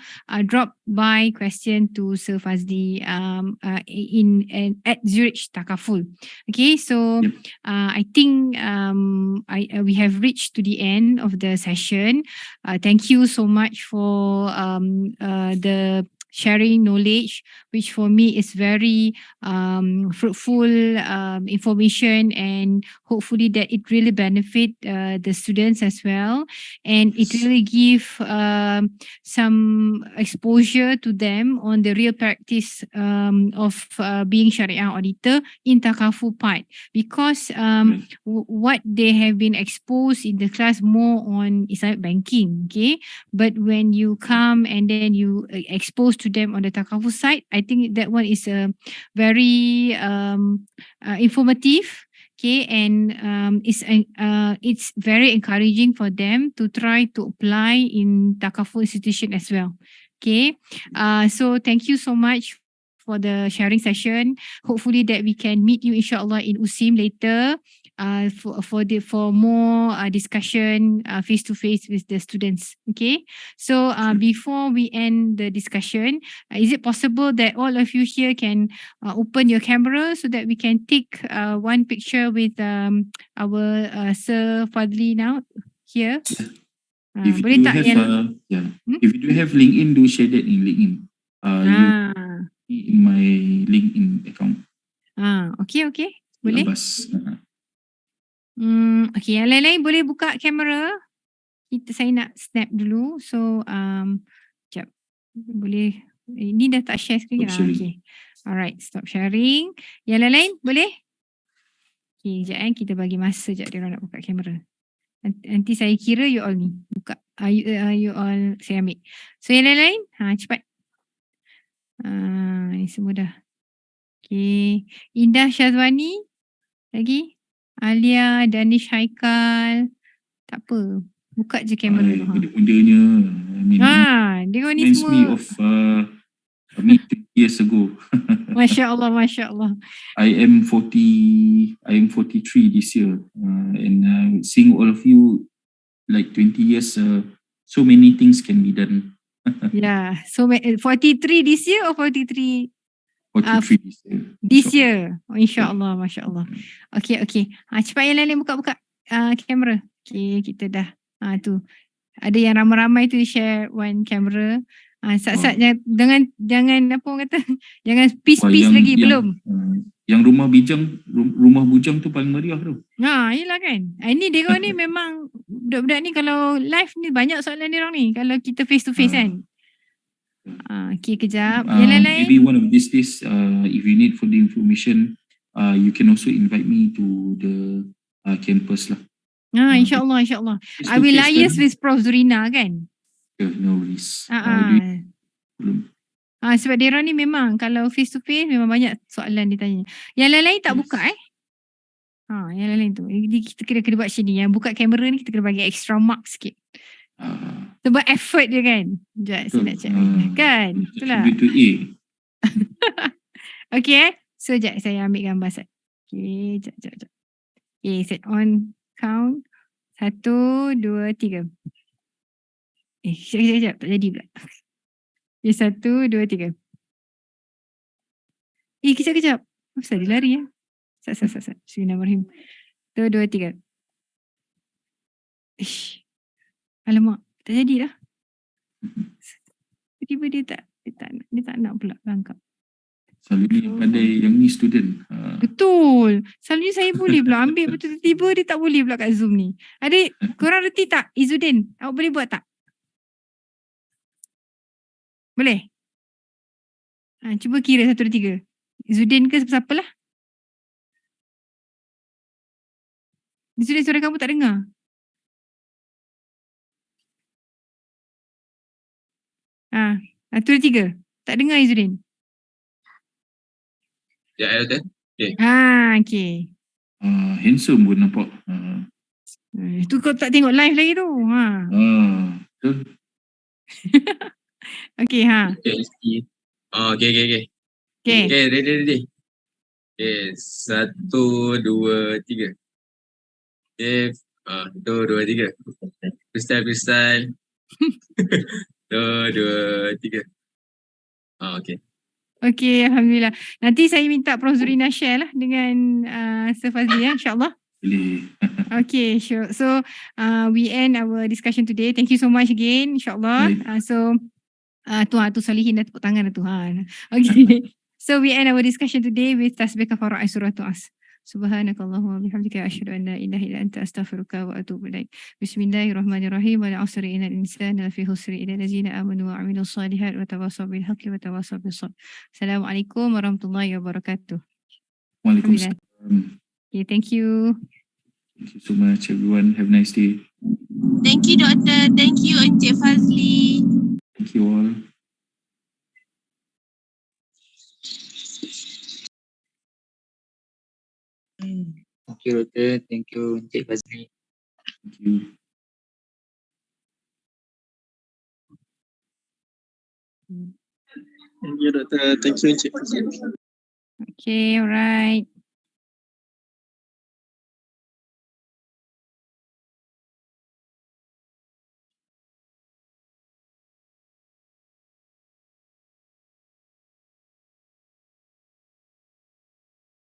A: drop by question to Sir Fazli at Zurich Takaful. Okay, so I think we have reached to the end of the session. Thank you so much for the sharing knowledge, which for me is very fruitful information, and hopefully that it really benefit the students as well, and it really give some exposure to them on the real practice of being Shariah auditor in Takaful part, because what they have been exposed in the class more on Islamic banking, okay, but when you come and then you expose to them on the Takaful side, I think that one is very informative, okay, and it's very encouraging for them to try to apply in Takaful institution as well. Okay, so thank you so much for the sharing session. Hopefully that we can meet you insyaAllah in USIM later for more discussion face to face with the students. Okay, so before we end the discussion, is it possible that all of you here can open your camera so that we can take one picture with our Sir Fadli now here?
B: If you do have if you do have LinkedIn, do share that in LinkedIn. In my LinkedIn account.
A: Okay. Boleh?
B: Abbas.
A: Okay, yang lain-lain boleh buka kamera. Saya nak snap dulu. So, sekejap. Boleh. Ini dah tak share screen
B: Stop
A: kan?
B: sharing.
A: Okay. Alright, stop sharing. Yang lain-lain boleh? Okay, sekejap kita bagi masa sekejap dia orang nak buka kamera. Nanti saya kira you all ni. Buka. You all, saya ambil. So, yang lain-lain, cepat. Ini semua dah. Okay. Indah Syazwani. Lagi. Alia, Danish Haikal. Tak apa. Buka je kamera tu.
B: Benda-bendanya.
A: Dia ni
B: reminds
A: semua.
B: me of me 20 years ago.
A: Masya Allah, Masya Allah.
B: I am 43 this year. And seeing all of you like 20 years, so many things can be done.
A: Yeah. So 43 this year or 43?
B: 43 this year.
A: This year. Oh, InsyaAllah, Masya Allah. Okay. Cepat yang lain buka kamera. Okay, kita dah. Tu. Ada yang ramai-ramai tu share one camera. Sat-sat jangan apa orang kata. Jangan peace lagi. Belum.
B: Yang rumah bujang tu paling meriah tu.
A: Yelah kan. Ini dia orang ni memang budak-budak ni kalau live ni banyak soalan dia orang ni. Kalau kita face to face kan. Okay, kejap. Yang lain-lain.
B: Maybe one of these days, if you need further information, you can also invite me to the campus lah.
A: InsyaAllah. I will liaise with Prof. Zurina kan.
B: No worries.
A: Sebab dia orang ni memang kalau face to face memang banyak soalan dia tanya. Yang lain-lain tak buka yang lain-lain tu. Kita kena buat macam ni. Yang buka kamera ni kita kena bagi extra mark sikit. Sebab effort dia kan. Sekejap saya nak check. Kan? Itulah. Okay. So sekejap saya ambil gambar set. Okay. Sekejap. Okay, set on count. 1, 2, 3. Sekejap. Tak jadi pula. Okay, 1, 2, 3. Kejap. Kenapa dia lari ya? Sat. Bismillahirrahmanirrahim. 1, 2, 3. Alamak. Tak jadi dah. Tiba-tiba dia tak nak pula langkap.
B: Selalunya pandai yang ni student.
A: Betul. Selalunya saya boleh pula ambil betul. Tiba-tiba dia tak boleh pula kat Zoom ni. Korang reti tak? Izzuddin, awak boleh buat tak? Boleh? Cuba kira 1, 2, 3. Izzuddin ke siapa lah? Izzuddin, suara kamu tak dengar. Satu, 2, 3. Tak dengar Izzuddin.
D: Ya, okay.
A: Okay.
B: Handsome pun nampak.
A: Itu kau tak tengok live lagi tu.
B: Betul.
A: Okay,
D: Okay, ready. Okay, 1, 2, 3. Okay, 1, 2, 3. Freestyle. 1, 2, 3. Okay.
A: Okay, Alhamdulillah. Nanti saya minta Prof. Zurina share lah dengan Sir Fazli insyaAllah.
B: Boleh.
A: Okay, sure. So, we end our discussion today. Thank you so much again, insyaAllah. Tu Salihin dah tepuk tangan tu. Okay. So, we end our discussion today with tasbih kafarah surah Tu'as. Subhanakallahumma bihamdika asyhadu an la ilaha illa anta astaghfiruka wa atubu ilaik. Bismillahirrahmanirrahim. Wal 'asri innal insana lafi khusri illa allazina amanu wa 'amilus solihat wa tawassaw bil haqqi wa tawassaw bis sabr. Assalamualaikum warahmatullahi wabarakatuh.
B: Waalaikumsalam.
A: Okay, thank you.
B: Thank you so much everyone. Have a nice day.
E: Thank you, Doctor. Thank you, Encik Fazli.
B: Thank you all.
F: Thank you, Doctor. Thank you, Encik Fazli.
B: Thank you.
F: Thank you, Doctor. Thank you, Encik Fazli.
A: Okay, alright.